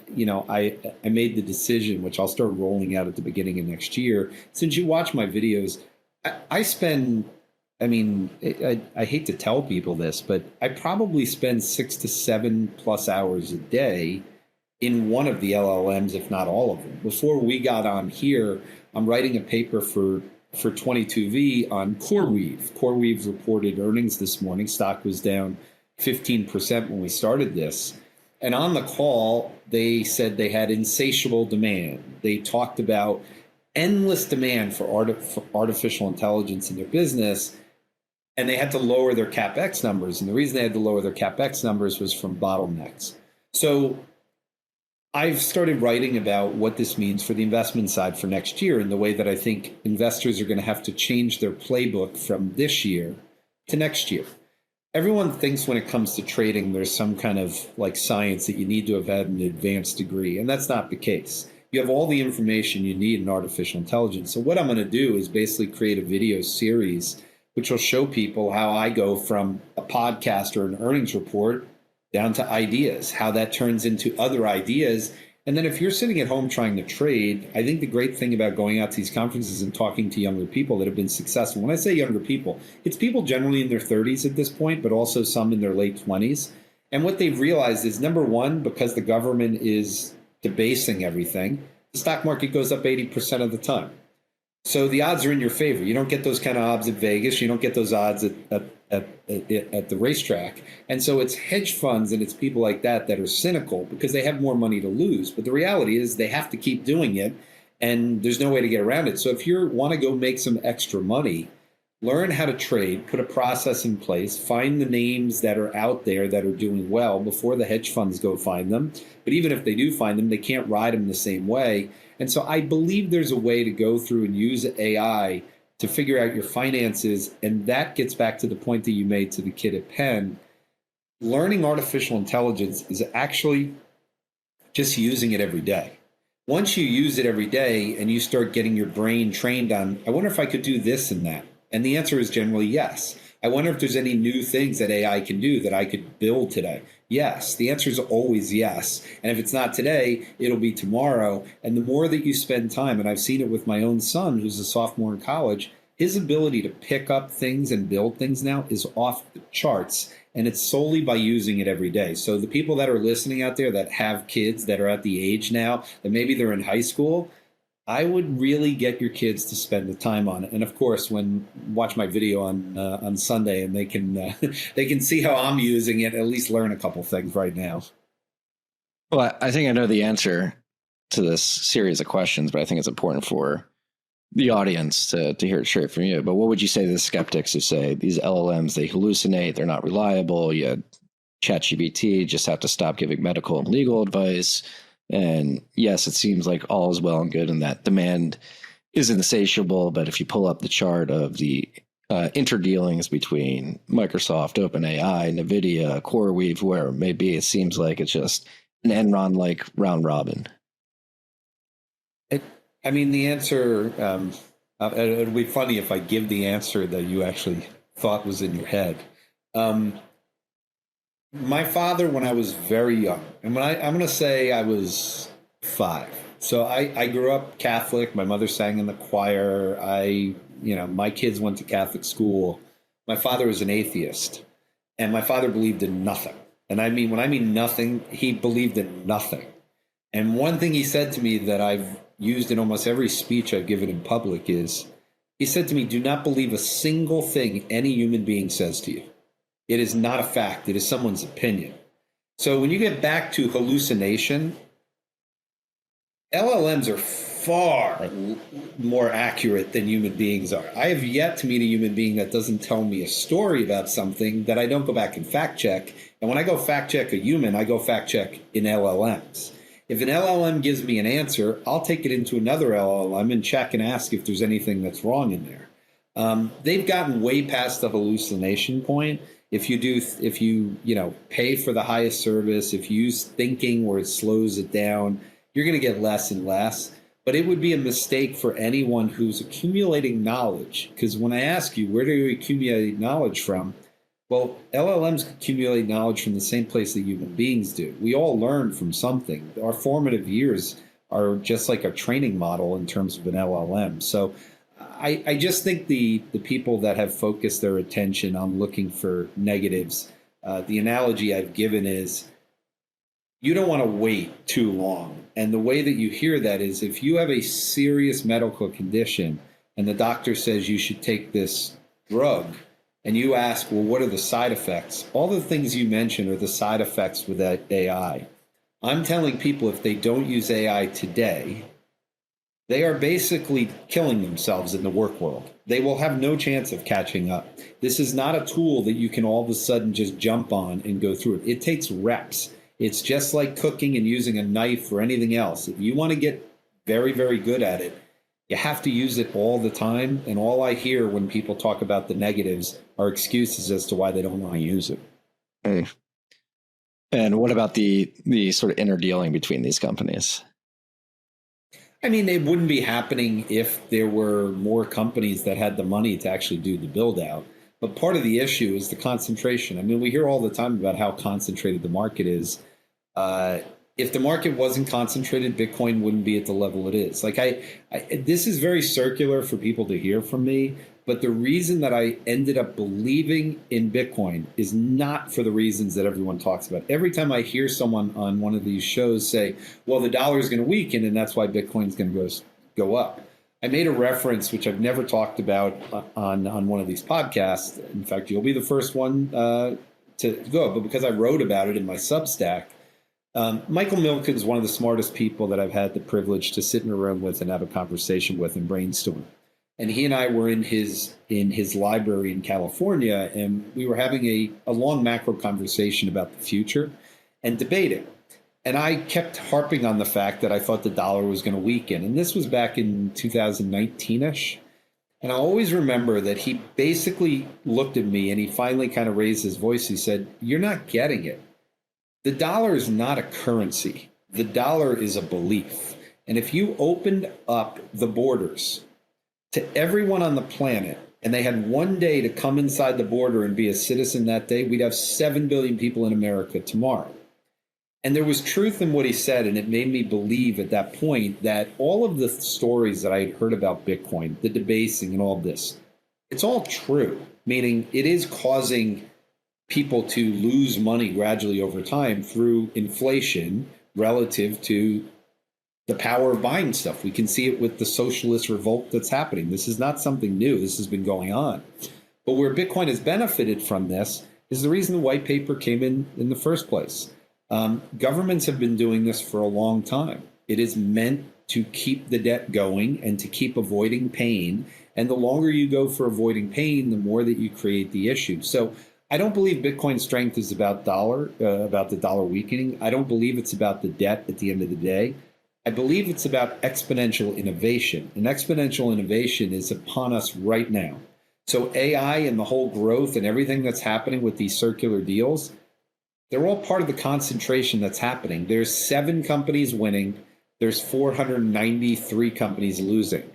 I made the decision, which I'll start rolling out at the beginning of next year, since you watch my videos, I spend, I hate to tell people this, but I probably spend 6 to 7+ hours a day in one of the LLMs, if not all of them. Before we got on here, I'm writing a paper for 22V on CoreWeave. CoreWeave reported earnings this morning. Stock was down 15% when we started this. And on the call, they said they had insatiable demand. They talked about endless demand for artificial intelligence in their business, and they had to lower their CapEx numbers. And the reason they had to lower their CapEx numbers was from bottlenecks. So I've started writing about what this means for the investment side for next year, and the way that I think investors are going to have to change their playbook from this year to next year. Everyone thinks when it comes to trading, there's some kind of like science that you need to have had an advanced degree, and that's not the case. You have all the information you need in artificial intelligence. So what I'm going to do is basically create a video series which will show people how I go from a podcast or an earnings report down to ideas, how that turns into other ideas. And then if you're sitting at home trying to trade, I think the great thing about going out to these conferences and talking to younger people that have been successful, when I say younger people, it's people generally in their 30s at this point, but also some in their late 20s. And what they've realized is, number one, because the government is debasing everything, the stock market goes up 80% of the time. So the odds are in your favor. You don't get those kind of odds at Vegas. You don't get those odds at the racetrack. And so it's hedge funds and it's people like that that are cynical because they have more money to lose. But the reality is they have to keep doing it, and there's no way to get around it. So if you want to go make some extra money, learn how to trade, put a process in place, find the names that are out there that are doing well before the hedge funds go find them. But even if they do find them, they can't ride them the same way. And so I believe there's a way to go through and use AI to figure out your finances. And that gets back to the point that you made to the kid at Penn. Learning artificial intelligence is actually just using it every day. Once you use it every day and you start getting your brain trained on, I wonder if I could do this and that. And the answer is generally yes. I wonder if there's any new things that AI can do that I could build today. Yes. The answer is always yes. And if it's not today, it'll be tomorrow. And the more that you spend time, and I've seen it with my own son, who's a sophomore in college, his ability to pick up things and build things now is off the charts. And it's solely by using it every day. So the people that are listening out there that have kids that are at the age now that maybe they're in high school, I would really get your kids to spend the time on it. And of course, when watch my video on Sunday, and they can they can see how I'm using it, at least learn a couple things right now. Well, I think I know the answer to this series of questions, but I think it's important for the audience to hear it straight from you. But what would you say to the skeptics who say these LLMs, they hallucinate, they're not reliable, you ChatGPT, just have to stop giving medical and legal advice? And yes, it seems like all is well and good and that demand is insatiable. But if you pull up the chart of the interdealings between Microsoft, OpenAI, NVIDIA, CoreWeave, whoever it may be, it seems like it's just an Enron-like round robin. The answer, it'd be funny if I give the answer that you actually thought was in your head. My father, when I was very young, and I'm going to say I was 5. So I grew up Catholic. My mother sang in the choir. My kids went to Catholic school. My father was an atheist, and my father believed in nothing. And when I mean nothing, he believed in nothing. And one thing he said to me that I've used in almost every speech I've given in public is, he said to me, do not believe a single thing any human being says to you. It is not a fact. It is someone's opinion. So when you get back to hallucination, LLMs are far more accurate than human beings are. I have yet to meet a human being that doesn't tell me a story about something that I don't go back and fact check. And when I go fact check a human, I go fact check in LLMs. If an LLM gives me an answer, I'll take it into another LLM and check and ask if there's anything that's wrong in there. They've gotten way past the hallucination point. If you pay for the highest service, if you use thinking where it slows it down, you're going to get less and less. But it would be a mistake for anyone who's accumulating knowledge. Because when I ask you, where do you accumulate knowledge from? Well, LLMs accumulate knowledge from the same place that human beings do. We all learn from something. Our formative years are just like a training model in terms of an LLM. So I just think the people that have focused their attention on looking for negatives, the analogy I've given is you don't want to wait too long. And the way that you hear that is if you have a serious medical condition and the doctor says you should take this drug, and you ask, well, what are the side effects? All the things you mentioned are the side effects with that AI. I'm telling people if they don't use AI today, they are basically killing themselves in the work world. They will have no chance of catching up. This is not a tool that you can all of a sudden just jump on and go through it. It takes reps. It's just like cooking and using a knife or anything else. If you want to get very, very good at it, you have to use it all the time. And all I hear when people talk about the negatives are excuses as to why they don't want to use it. Hey. And what about the sort of inner dealing between these companies? I mean, it wouldn't be happening if there were more companies that had the money to actually do the build out. But part of the issue is the concentration. I mean, we hear all the time about how concentrated the market is. If the market wasn't concentrated, Bitcoin wouldn't be at the level it is. Like this is very circular for people to hear from me. But the reason that I ended up believing in Bitcoin is not for the reasons that everyone talks about. Every time I hear someone on one of these shows say, well, the dollar is going to weaken and that's why Bitcoin is going to go up. I made a reference, which I've never talked about on one of these podcasts. In fact, you'll be the first one to go, but because I wrote about it in my Substack, Michael Milken is one of the smartest people that I've had the privilege to sit in a room with and have a conversation with and brainstorm. And he and I were in his library in California, and we were having a long macro conversation about the future and debating. And I kept harping on the fact that I thought the dollar was going to weaken. And this was back in 2019-ish. And I always remember that he basically looked at me and he finally kind of raised his voice. He said, "You're not getting it. The dollar is not a currency. The dollar is a belief. And if you opened up the borders to everyone on the planet, and they had one day to come inside the border and be a citizen that day, we'd have 7 billion people in America tomorrow." And there was truth in what he said, and it made me believe at that point that all of the stories that I had heard about Bitcoin, the debasing and all this, it's all true, meaning it is causing people to lose money gradually over time through inflation relative to the power of buying stuff. We can see it with the socialist revolt that's happening. This is not something new. This has been going on. But where Bitcoin has benefited from this is the reason the white paper came in the first place. Governments have been doing this for a long time. It is meant to keep the debt going and to keep avoiding pain. And the longer you go for avoiding pain, the more that you create the issue. So I don't believe Bitcoin's strength is about the dollar weakening. I don't believe it's about the debt at the end of the day. I believe it's about exponential innovation. And exponential innovation is upon us right now. So AI and the whole growth and everything that's happening with these circular deals, they're all part of the concentration that's happening. There's 7 companies winning. There's 493 companies losing.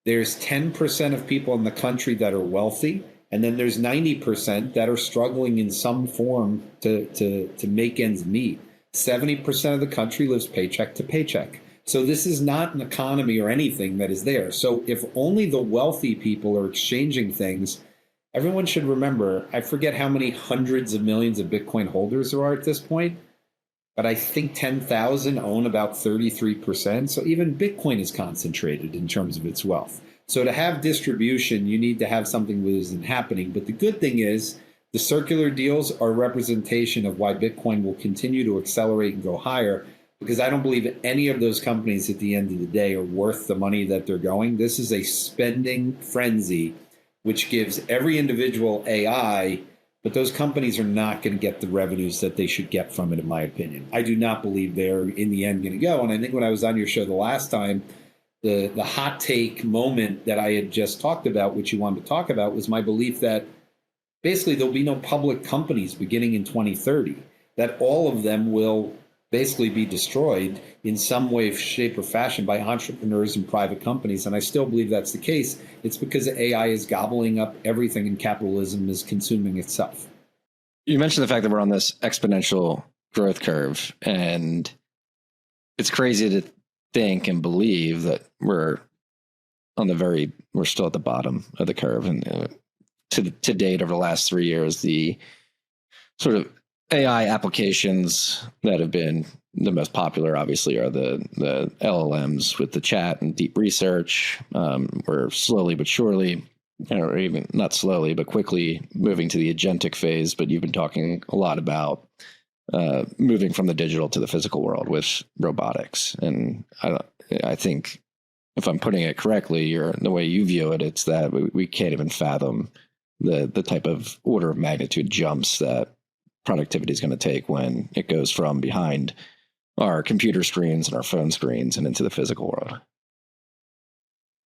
There's 10% of people in the country that are wealthy. And then there's 90% that are struggling in some form to make ends meet. 70% of the country lives paycheck to paycheck. So this is not an economy or anything that is there. So if only the wealthy people are exchanging things, everyone should remember, I forget how many hundreds of millions of Bitcoin holders there are at this point, but I think 10,000 own about 33%. So even Bitcoin is concentrated in terms of its wealth. So to have distribution, you need to have something that isn't happening. But the good thing is the circular deals are a representation of why Bitcoin will continue to accelerate and go higher, because I don't believe any of those companies at the end of the day are worth the money that they're going. This is a spending frenzy, which gives every individual AI, but those companies are not going to get the revenues that they should get from it, in my opinion. I do not believe they're in the end going to go. And I think when I was on your show the last time, the hot take moment that I had just talked about, which you wanted to talk about, was my belief that basically there'll be no public companies beginning in 2030, that all of them will basically be destroyed in some way, shape, or fashion by entrepreneurs and private companies. And I still believe that's the case. It's because AI is gobbling up everything and capitalism is consuming itself. You mentioned the fact that we're on this exponential growth curve, and it's crazy to think and believe that we're still at the bottom of the curve. And to date, over the last 3 years, the sort of AI applications that have been the most popular, obviously, are the LLMs with the chat and deep research. We're slowly but surely, or even not slowly, but quickly moving to the agentic phase. But you've been talking a lot about moving from the digital to the physical world with robotics. And I think, if I'm putting it correctly, the way you view it, it's that we can't even fathom the type of order of magnitude jumps that productivity is going to take when it goes from behind our computer screens and our phone screens and into the physical world.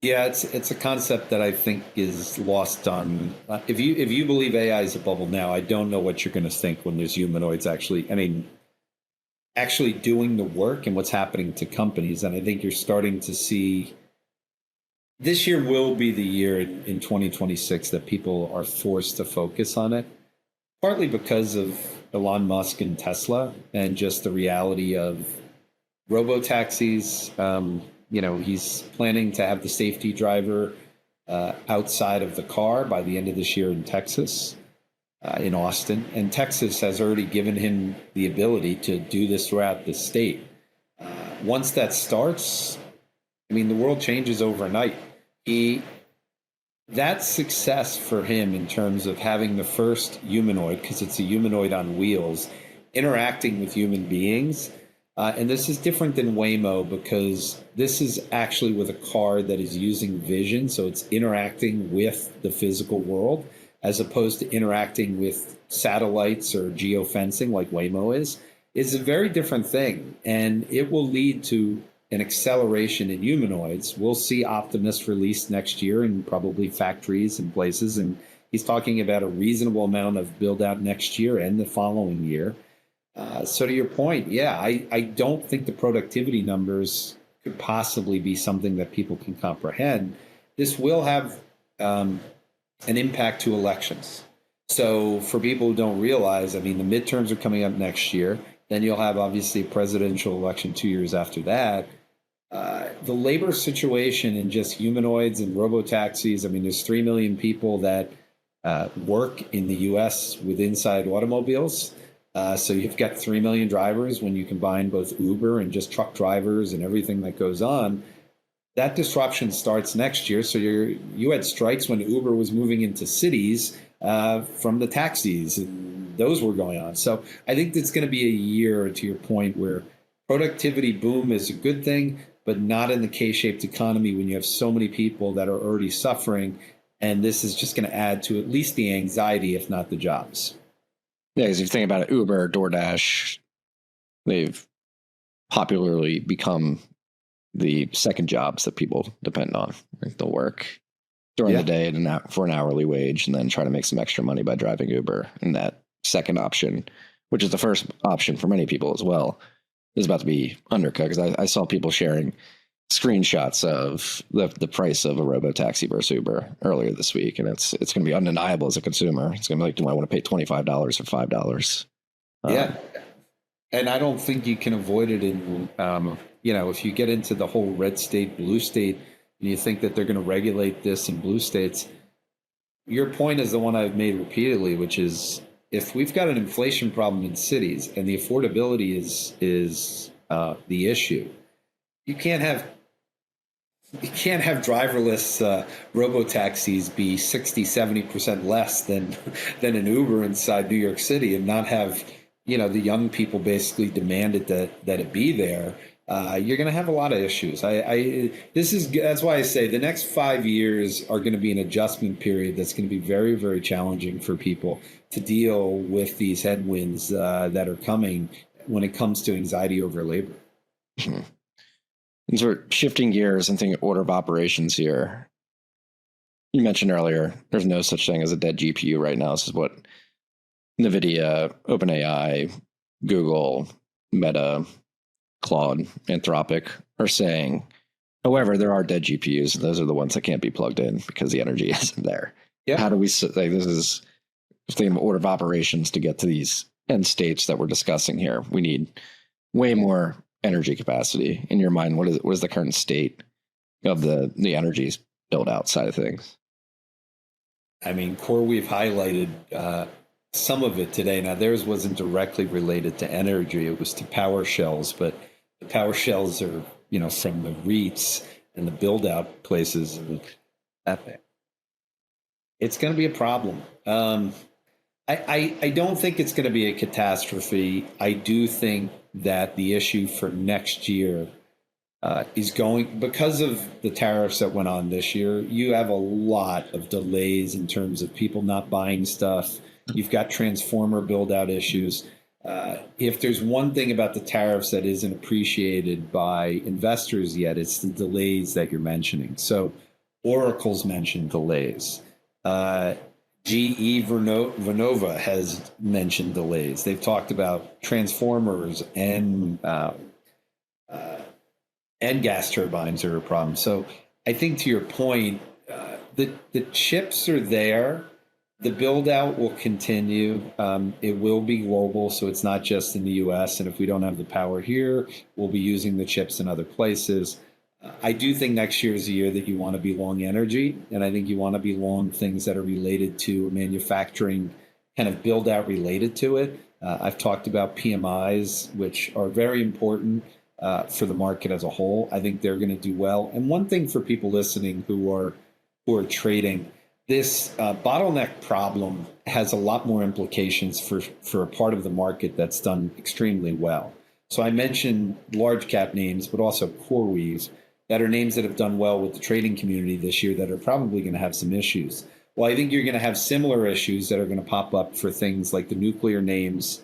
Yeah, it's a concept that I think is lost on. If you believe AI is a bubble now, I don't know what you're going to think when there's humanoids actually doing the work and what's happening to companies. And I think you're starting to see this year will be the year in 2026 that people are forced to focus on it, partly because of Elon Musk and Tesla and just the reality of robo-taxis. He's planning to have the safety driver outside of the car by the end of this year in Texas, in Austin. And Texas has already given him the ability to do this throughout the state. Once that starts, the world changes overnight. That success for him in terms of having the first humanoid, because it's a humanoid on wheels, interacting with human beings. And this is different than Waymo because this is actually with a car that is using vision. So it's interacting with the physical world as opposed to interacting with satellites or geofencing like Waymo is. It's a very different thing. And it will lead to an acceleration in humanoids. We'll see Optimus released next year in probably factories and places. And he's talking about a reasonable amount of build out next year and the following year. So to your point, yeah, I don't think the productivity numbers could possibly be something that people can comprehend. This will have an impact to elections. So for people who don't realize, the midterms are coming up next year. Then you'll have obviously a presidential election 2 years after that. The labor situation in just humanoids and robo-taxis, there's 3 million people that work in the U.S. with inside automobiles. So you've got 3 million drivers when you combine both Uber and just truck drivers and everything that goes on. That disruption starts next year. So you had strikes when Uber was moving into cities from the taxis, and those were going on. So I think it's going to be a year, to your point, where productivity boom is a good thing, but not in the K-shaped economy when you have so many people that are already suffering. And this is just going to add to at least the anxiety, if not the jobs. Yeah, because if you think about it, Uber, DoorDash, they've popularly become the second jobs that people depend on. Like they'll work during the day for an hourly wage and then try to make some extra money by driving Uber. And that second option, which is the first option for many people as well, is about to be undercut. Because I saw people sharing screenshots of the price of a robo-taxi versus Uber earlier this week. And it's going to be undeniable as a consumer. It's going to be like, do I want to pay $25 or $5? Yeah. And I don't think you can avoid it in, if you get into the whole red state, blue state, and you think that they're going to regulate this in blue states, your point is the one I've made repeatedly, which is if we've got an inflation problem in cities and the affordability is the issue, you can't have driverless robo-taxis be 60-70% less than an Uber inside New York City and not have the young people basically demanded that it be there. you're going to have a lot of issues. That's why I say the next 5 years are going to be an adjustment period that's going to be very, very challenging for people to deal with these headwinds that are coming when it comes to anxiety over labor. And so shifting gears and thinking order of operations here. You mentioned earlier, there's no such thing as a dead GPU right now. This is what NVIDIA, OpenAI, Google, Meta, Claude, Anthropic are saying. However, there are dead GPUs, and those are the ones that can't be plugged in because the energy isn't there. Yep. How do we, like, this is thinking of order of operations to get to these end states that we're discussing here. We need way more energy capacity. In your mind, what is the current state of the energy build out side of things? I mean, CoreWeave highlighted some of it today. Now, theirs wasn't directly related to energy. It was to power shells, but the power shells are, from the REITs and the build out places. It's going to be a problem. I don't think it's going to be a catastrophe. I do think that the issue for next year is going, because of the tariffs that went on this year, you have a lot of delays in terms of people not buying stuff. You've got transformer build out issues. If there's one thing about the tariffs that isn't appreciated by investors yet, it's the delays that you're mentioning. So Oracle's mentioned delays. GE Vernova has mentioned delays. They've talked about transformers and gas turbines are a problem. So I think, to your point, the chips are there. The build out will continue. It will be global, so it's not just in the US. And if we don't have the power here, we'll be using the chips in other places. I do think next year is a year that you want to be long energy, and I think you want to be long things that are related to manufacturing, kind of build out related to it. I've talked about PMIs, which are very important for the market as a whole. I think they're going to do well. And one thing for people listening who are trading, this bottleneck problem has a lot more implications for a part of the market that's done extremely well. So I mentioned large cap names, but also CoreWeave, that are names that have done well with the trading community this year that are probably going to have some issues. Well, I think you're going to have similar issues that are going to pop up for things like the nuclear names,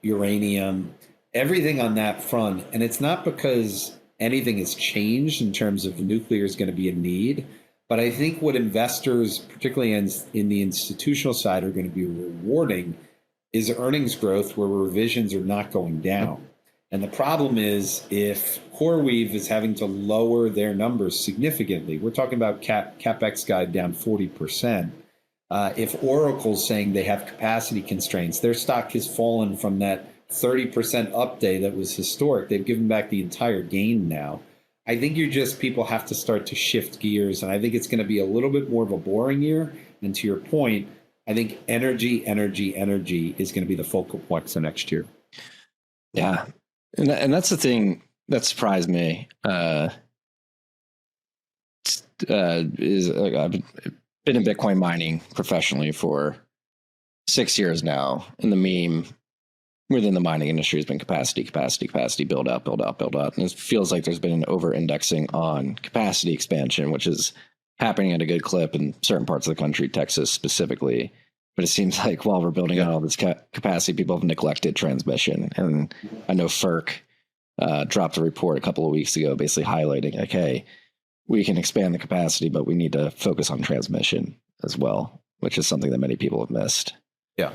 uranium, everything on that front. And it's not because anything has changed in terms of nuclear is going to be a need, but I think what investors, particularly in the institutional side, are going to be rewarding is earnings growth where revisions are not going down. And the problem is, if CoreWeave is having to lower their numbers significantly, we're talking about CapEx guide down 40%. If Oracle's saying they have capacity constraints, their stock has fallen from that 30% up day that was historic. They've given back the entire gain now. I think people have to start to shift gears, and I think it's going to be a little bit more of a boring year. And to your point, I think energy is going to be the focal point for next year. Yeah. And that's the thing that surprised me. Is I've been in Bitcoin mining professionally for 6 years now, and the meme within the mining industry has been capacity, build out. And it feels like there's been an over-indexing on capacity expansion, which is happening at a good clip in certain parts of the country, Texas specifically. But it seems like while we're building out all this capacity, people have neglected transmission. And I know FERC dropped a report a couple of weeks ago basically highlighting, like, hey, we can expand the capacity, but we need to focus on transmission as well, which is something that many people have missed. Yeah.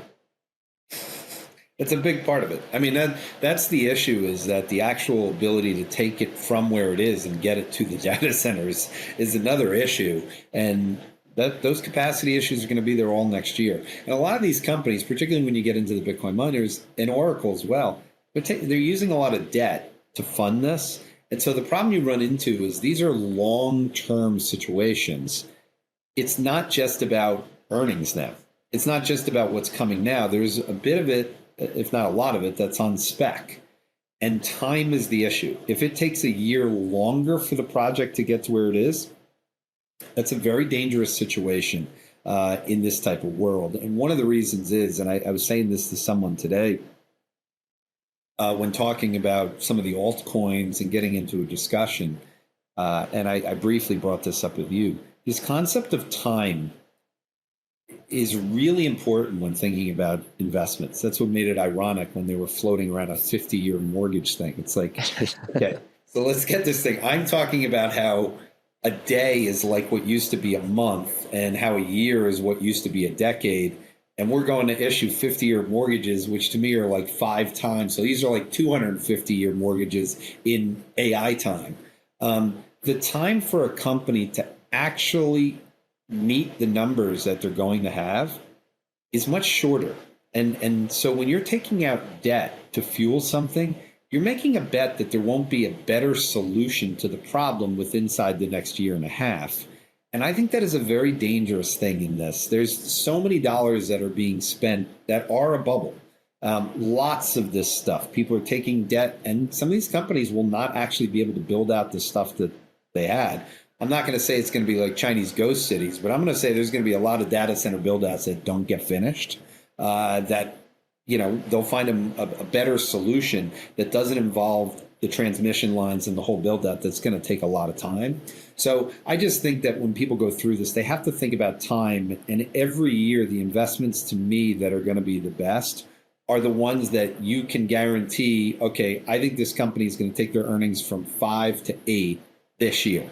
It's a big part of it. I mean, that's the issue, is that the actual ability to take it from where it is and get it to the data centers is another issue. And those capacity issues are going to be there all next year. And a lot of these companies, particularly when you get into the Bitcoin miners and Oracle as well, they're using a lot of debt to fund this. And so the problem you run into is these are long-term situations. It's not just about earnings now. It's not just about what's coming now. There's a bit of it, if not a lot of it, that's on spec. And time is the issue. If it takes a year longer for the project to get to where it is, that's a very dangerous situation in this type of world. And one of the reasons is, and I was saying this to someone today, when talking about some of the altcoins and getting into a discussion, and I briefly brought this up with you, this concept of time is really important when thinking about investments. That's what made it ironic when they were floating around a 50-year mortgage thing. It's like, okay, so let's get this thing. I'm talking about how a day is like what used to be a month and how a year is what used to be a decade. And we're going to issue 50-year mortgages, which to me are like 5 times. So these are like 250-year mortgages in AI time. The time for a company to actually meet the numbers that they're going to have is much shorter. And so when you're taking out debt to fuel something, you're making a bet that there won't be a better solution to the problem inside the next year and a half. And I think that is a very dangerous thing in this. There's so many dollars that are being spent that are a bubble. Lots of this stuff. People are taking debt, and some of these companies will not actually be able to build out the stuff that they had. I'm not going to say it's going to be like Chinese ghost cities, but I'm going to say there's going to be a lot of data center build-outs that don't get finished, that, they'll find a better solution that doesn't involve the transmission lines and the whole build-out that's going to take a lot of time. So I just think that when people go through this, they have to think about time. And every year, the investments to me that are going to be the best are the ones that you can guarantee, okay, I think this company is going to take their earnings from 5 to 8 this year.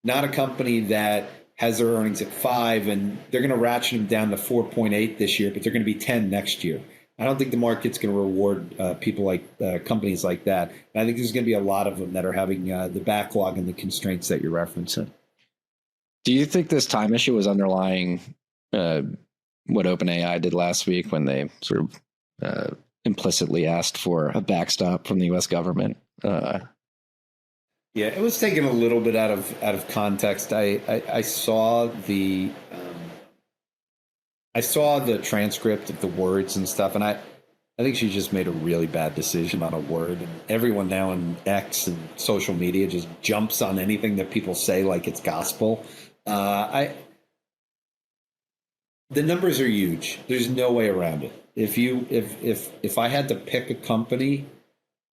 Not a company that has their earnings at 5 and they're going to ratchet them down to 4.8 this year, but they're going to be 10 next year. I don't think the market's going to reward people like companies like that. And I think there's going to be a lot of them that are having the backlog and the constraints that you're referencing. Do you think this time issue was underlying what OpenAI did last week when they sort of implicitly asked for a backstop from the U.S. government? Yeah, it was taken a little bit out of context. I saw the transcript of the words and stuff, and I think she just made a really bad decision on a word. And everyone now in X and social media just jumps on anything that people say like it's gospel. The numbers are huge. There's no way around it. If I had to pick a company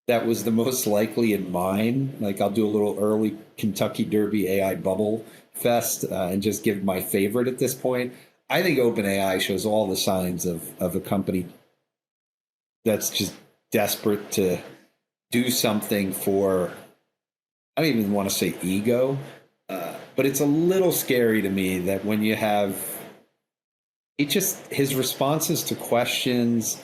that was the most likely in mine, like I'll do a little early Kentucky Derby AI bubble fest and just give my favorite at this point. I think OpenAI shows all the signs of a company that's just desperate to do something for, I don't even want to say ego, but it's a little scary to me that when you have his responses to questions,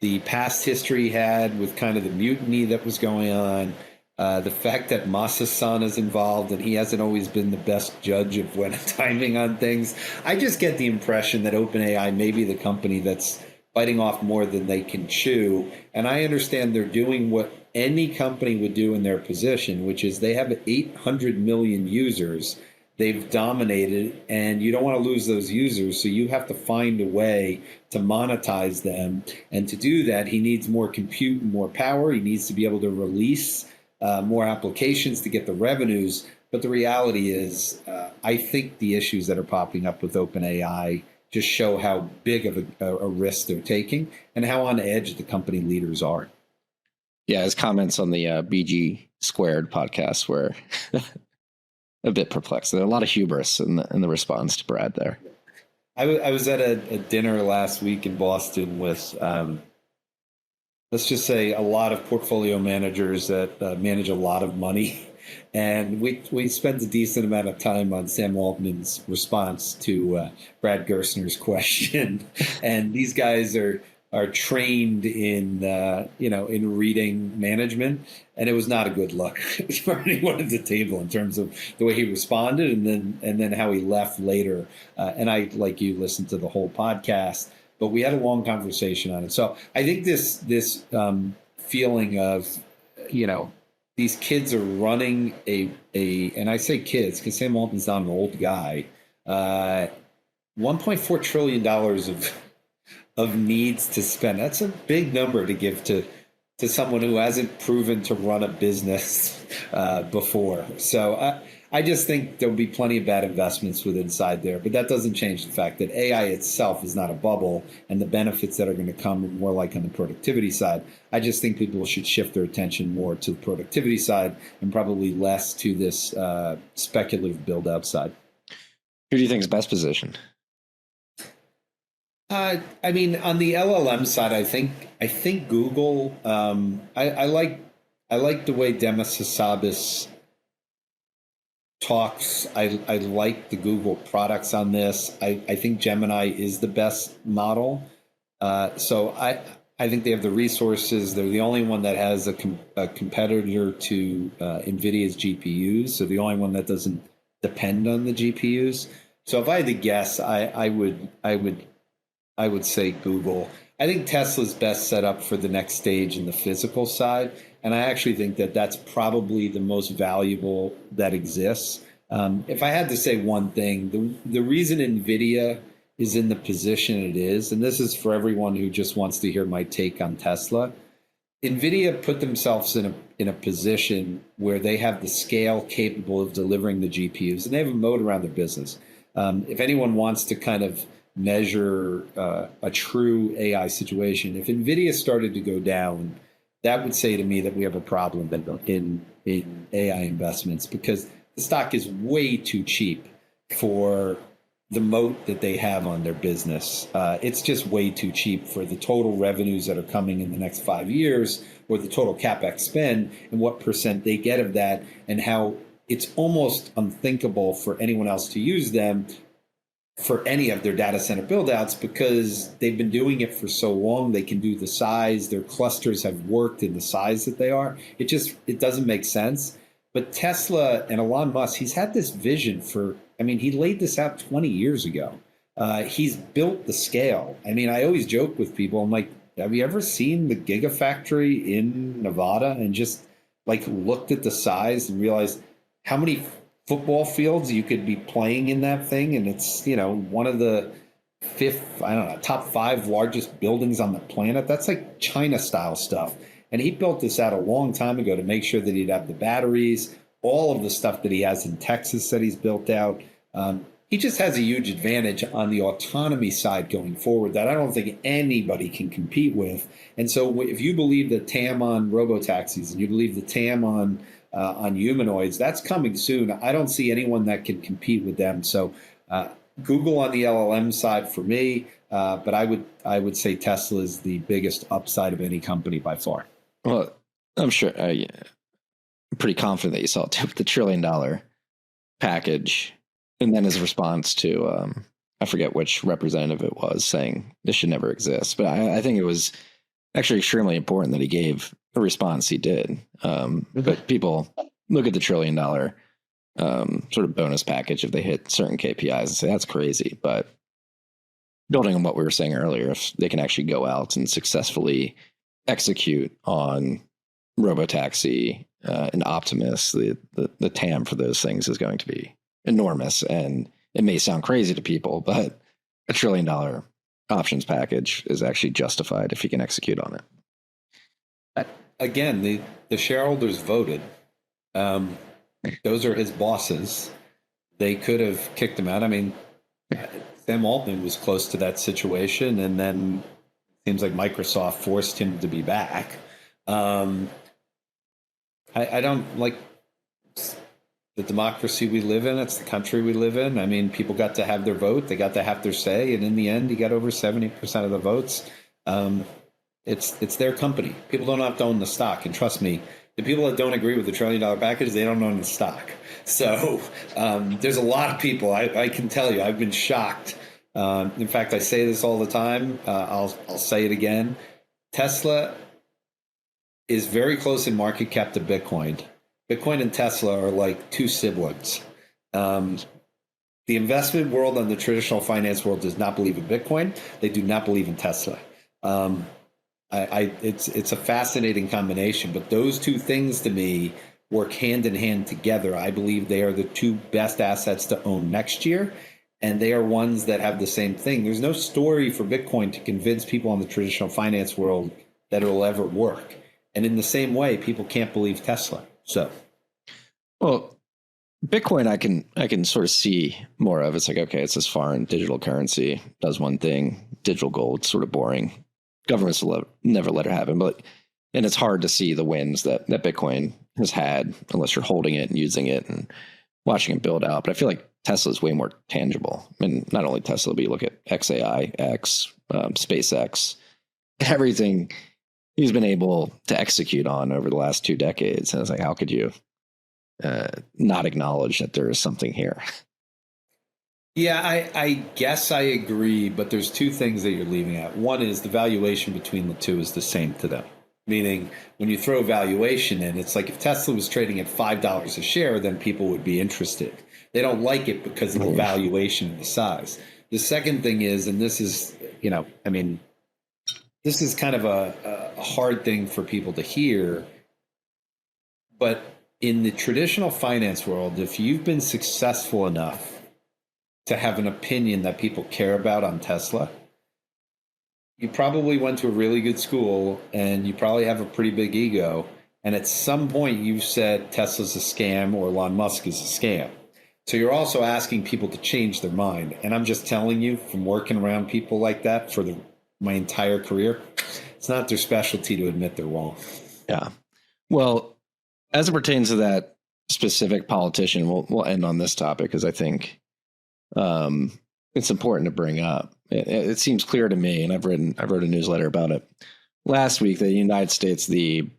the past history he had with kind of the mutiny that was going on, the fact that Masa-san is involved and he hasn't always been the best judge of when timing on things. I just get the impression that OpenAI may be the company that's biting off more than they can chew. And I understand they're doing what any company would do in their position, which is they have 800 million users. They've dominated, and you don't want to lose those users, so you have to find a way to monetize them. And to do that, he needs more compute and more power. He needs to be able to release more applications to get the revenues. But the reality is, I think the issues that are popping up with OpenAI just show how big of a risk they're taking and how on edge the company leaders are. Yeah, his comments on the BG Squared podcast were a bit perplexed. There's a lot of hubris in the response to Brad there. I was at a dinner last week in Boston with, let's just say, a lot of portfolio managers that manage a lot of money. And we spent a decent amount of time on Sam Altman's response to Brad Gerstner's question. And these guys are trained in in reading management, and it was not a good look for anyone at the table in terms of the way he responded, and then how he left later. And I, like you, listened to the whole podcast, but we had a long conversation on it. So I think this feeling of these kids are running and I say kids because Sam Altman's not an old guy, $1.4 trillion of needs to spend. That's a big number to give to to someone who hasn't proven to run a business before. So I just think there'll be plenty of bad investments with inside there, but that doesn't change the fact that AI itself is not a bubble, and the benefits that are going to come are more like on the productivity side. I just think people should shift their attention more to the productivity side and probably less to this speculative build out side. Who do you think is best positioned? I mean, on the LLM side, I think Google. I like the way Demis Hassabis talks. I like the Google products on this. I think Gemini is the best model. So I think they have the resources. They're the only one that has a competitor to NVIDIA's GPUs. So the only one that doesn't depend on the GPUs. So if I had to guess, I would say Google. I think Tesla's best set up for the next stage in the physical side. And I actually think that that's probably the most valuable that exists. If I had to say one thing, the reason NVIDIA is in the position it is, and this is for everyone who just wants to hear my take on Tesla, NVIDIA put themselves in a position where they have the scale capable of delivering the GPUs, and they have a moat around their business. If anyone wants to kind of measure a true AI situation, if NVIDIA started to go down, that would say to me that we have a problem in AI investments, because the stock is way too cheap for the moat that they have on their business. It's just way too cheap for the total revenues that are coming in the next 5 years, or the total CapEx spend, and what percent they get of that, and how it's almost unthinkable for anyone else to use them for any of their data center build-outs, because they've been doing it for so long. They can do the size. Their clusters have worked in the size that they are. It doesn't make sense. But Tesla and Elon Musk, he's had this vision he laid this out 20 years ago. He's built the scale. I mean, I always joke with people, I'm like, have you ever seen the Gigafactory in Nevada and just like looked at the size and realized how many football fields you could be playing in that thing? And it's, one of the top 5 largest buildings on the planet. That's like China style stuff. And he built this out a long time ago to make sure that he'd have the batteries, all of the stuff that he has in Texas that he's built out. He just has a huge advantage on the autonomy side going forward that I don't think anybody can compete with. And so if you believe the TAM on robotaxis and you believe the TAM on humanoids, that's coming soon. I don't see anyone that can compete with them. So Google on the LLM side for me, but I would say Tesla is the biggest upside of any company by far. Well, I'm sure. I'm pretty confident that you saw it with the $1 trillion package, and then his response to I forget which representative it was, saying this should never exist. But I think it was actually extremely important that he gave a response he did. But people look at the $1 trillion sort of bonus package if they hit certain KPIs and say that's crazy. But building on what we were saying earlier, if they can actually go out and successfully execute on robotaxi and Optimus, the TAM for those things is going to be enormous. And it may sound crazy to people, but $1 trillion options package is actually justified if you can execute on it. Again, the shareholders voted. Those are his bosses. They could have kicked him out. I mean, Sam Altman was close to that situation, and then it seems like Microsoft forced him to be back. I don't like the democracy we live in. It's the country we live in. I mean, people got to have their vote. They got to have their say. And in the end, he got over 70% of the votes. It's their company. People don't have to own the stock. And trust me, the people that don't agree with the $1 trillion package, they don't own the stock. So there's a lot of people. I can tell you, I've been shocked. In fact, I say this all the time. I'll say it again. Tesla is very close in market cap to Bitcoin. Bitcoin and Tesla are like two siblings. The investment world and the traditional finance world does not believe in Bitcoin. They do not believe in Tesla. It's a fascinating combination, but those two things to me work hand in hand together. I believe they are the two best assets to own next year, and they are ones that have the same thing. There's no story for Bitcoin to convince people in the traditional finance world that it will ever work. And in the same way, people can't believe Tesla. So, well, Bitcoin, I can sort of see more of. It's like, okay, it's this foreign digital currency, does one thing. Digital gold, sort of boring. Governments will never let it happen, and it's hard to see the wins that Bitcoin has had unless you're holding it and using it and watching it build out. But I feel like Tesla is way more tangible. I mean, not only Tesla, but you look at XAI, SpaceX, everything he's been able to execute on over the last 2 decades. And it's like, how could you not acknowledge that there is something here? yeah, I guess I agree, but there's 2 things that you're leaving out. One is the valuation between the two is the same to them. Meaning, when you throw valuation in, it's like if Tesla was trading at $5 a share, then people would be interested. They don't like it because of the valuation and the size. The second thing is, and this is, I mean, this is kind of a hard thing for people to hear, but in the traditional finance world, if you've been successful enough to have an opinion that people care about on Tesla, you probably went to a really good school and you probably have a pretty big ego. And at some point you've said Tesla's a scam or Elon Musk is a scam. So you're also asking people to change their mind. And I'm just telling you, from working around people like that for my entire career, it's not their specialty to admit they're wrong. Yeah. Well, as it pertains to that specific politician, we'll end on this topic because I think it's important to bring up. It seems clear to me, and I wrote a newsletter about it last week, that the United States, the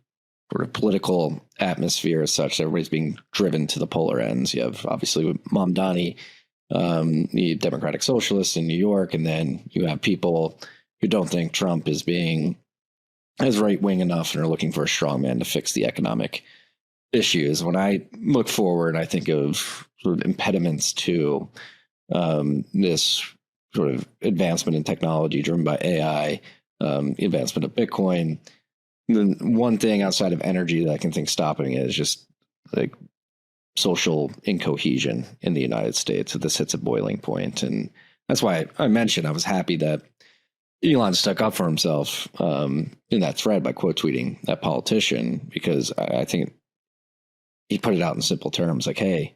sort of political atmosphere is such that everybody's being driven to the polar ends. You have obviously Mamdani, the Democratic Socialists in New York, and then you have people who don't think Trump is being as right wing enough and are looking for a strong man to fix the economic issues. When I look forward, I think of sort of impediments to this sort of advancement in technology driven by AI, advancement of Bitcoin. The one thing outside of energy that I can think stopping it is just like social incohesion in the United States. So this hits a boiling point. And that's why I mentioned I was happy that Elon stuck up for himself in that thread by quote tweeting that politician, because I think he put it out in simple terms like, hey,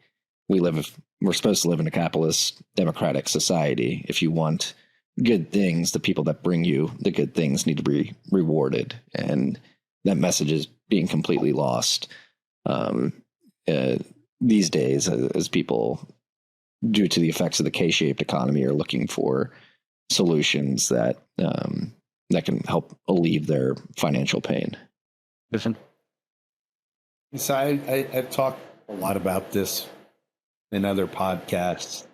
we're supposed to live in a capitalist democratic society. If you want good things, the people that bring you the good things need to be rewarded. And that message is being completely lost these days as people, due to the effects of the K-shaped economy, are looking for solutions that can help alleviate their financial pain. So I've talked a lot about this in other podcasts,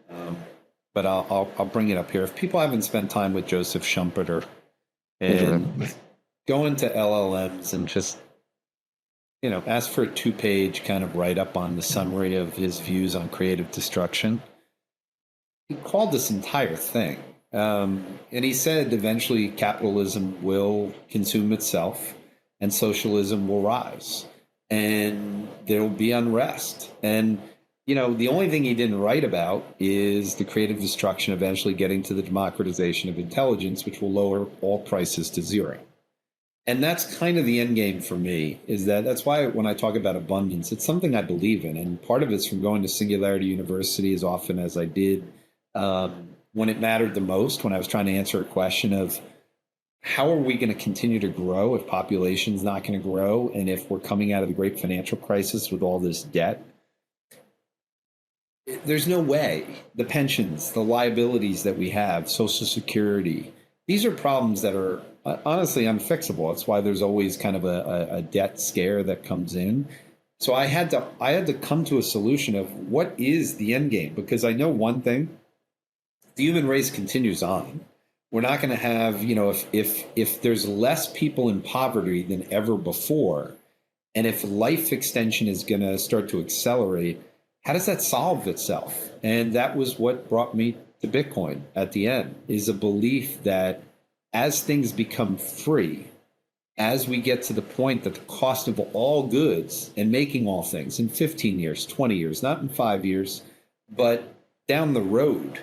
but I'll bring it up here. If people haven't spent time with Joseph Schumpeter and go into LLMs and just ask for a 2-page kind of write-up on the summary of his views on creative destruction, he called this entire thing. And he said eventually capitalism will consume itself and socialism will rise and there will be unrest. And the only thing he didn't write about is the creative destruction eventually getting to the democratization of intelligence, which will lower all prices to zero. And that's kind of the end game for me, that's why when I talk about abundance, it's something I believe in. And part of it's from going to Singularity University as often as I did when it mattered the most, when I was trying to answer a question of how are we going to continue to grow if population's not going to grow, and if we're coming out of the great financial crisis with all this debt. There's no way. The pensions, the liabilities that we have, Social Security, these are problems that are honestly unfixable. That's why there's always kind of a debt scare that comes in. So I had to come to a solution of what is the end game, because I know one thing: the human race continues on. We're not going to have, if there's less people in poverty than ever before, and if life extension is going to start to accelerate, how does that solve itself? And that was what brought me to Bitcoin at the end, is a belief that as things become free, as we get to the point that the cost of all goods and making all things in 15 years, 20 years, not in 5 years, but down the road,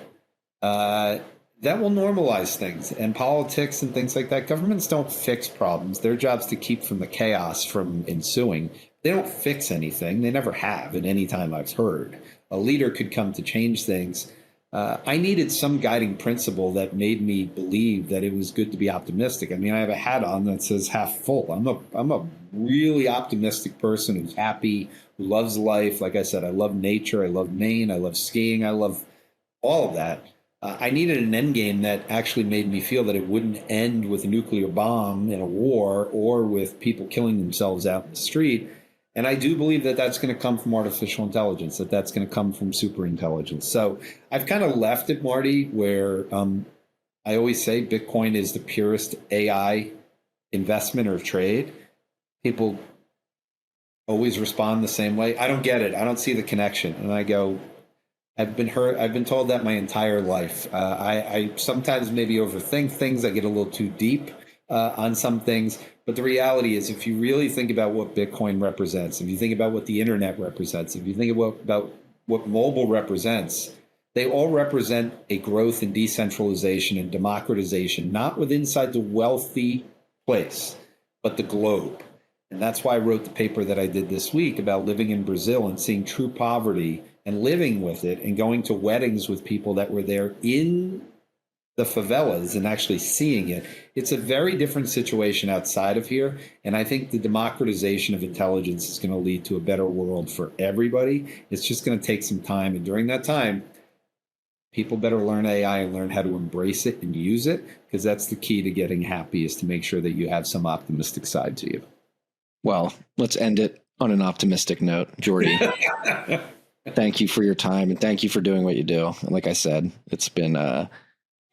that will normalize things, and politics and things like that. Governments don't fix problems. Their job's to keep from the chaos from ensuing. They don't fix anything. They never have at any time I've heard. A leader could come to change things. I needed some guiding principle that made me believe that it was good to be optimistic. I mean, I have a hat on that says half full. I'm a really optimistic person who's happy, who loves life. Like I said, I love nature. I love Maine. I love skiing. I love all of that. I needed an end game that actually made me feel that it wouldn't end with a nuclear bomb in a war or with people killing themselves out in the street. And I do believe that that's going to come from artificial intelligence, that that's going to come from superintelligence. So I've kind of left it, Marty, where I always say Bitcoin is the purest AI investment or trade. People always respond the same way. I don't get it. I don't see the connection. And I go, I've been told that my entire life. I sometimes maybe overthink things. I get a little too deep on some things. But the reality is, if you really think about what Bitcoin represents, if you think about what the internet represents, if you think about what mobile represents, they all represent a growth in decentralization and democratization, not within inside the wealthy place, but the globe. And that's why I wrote the paper that I did this week about living in Brazil and seeing true poverty and living with it and going to weddings with people that were there in the favelas and actually seeing it. It's a very different situation outside of here. And I think the democratization of intelligence is going to lead to a better world for everybody. It's just going to take some time. And during that time, people better learn AI and learn how to embrace it and use it, because that's the key to getting happy, is to make sure that you have some optimistic side to you. Well, let's end it on an optimistic note. Jordi, thank you for your time and thank you for doing what you do. And like I said, it's been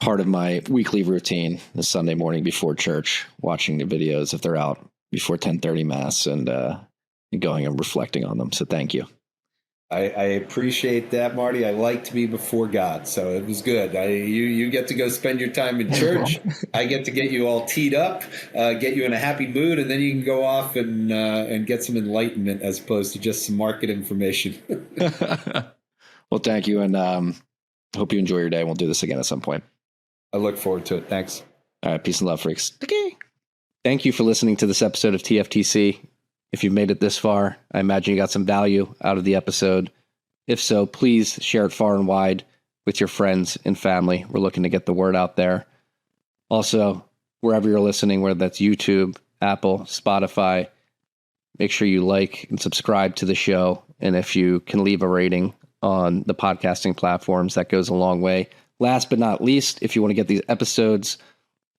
part of my weekly routine this Sunday morning before church, watching the videos if they're out before 10:30 mass and going and reflecting on them. So thank you. I appreciate that, Marty. I like to be before God, so it was good. You get to go spend your time in church. I get to get you all teed up, get you in a happy mood, and then you can go off and get some enlightenment as opposed to just some market information. Well, thank you, and hope you enjoy your day. We'll do this again at some point. I look forward to it. Thanks. All right, peace and love, freaks. Okay. Thank you for listening to this episode of TFTC. If you've made it this far, I imagine you got some value out of the episode. If so, please share it far and wide with your friends and family. We're looking to get the word out there. Also, wherever you're listening, whether that's YouTube, Apple, Spotify, make sure you like and subscribe to the show. And if you can leave a rating on the podcasting platforms, that goes a long way. Last but not least, if you want to get these episodes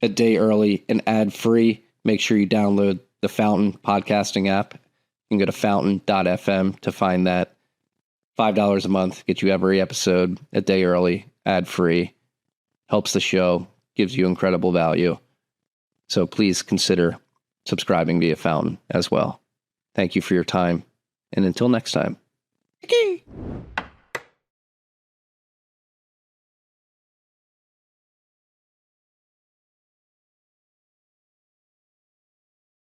a day early and ad-free, make sure you download the Fountain podcasting app. You can go to fountain.fm to find that. $5 a month gets you every episode a day early, ad-free. Helps the show, gives you incredible value. So please consider subscribing via Fountain as well. Thank you for your time. And until next time. Okay.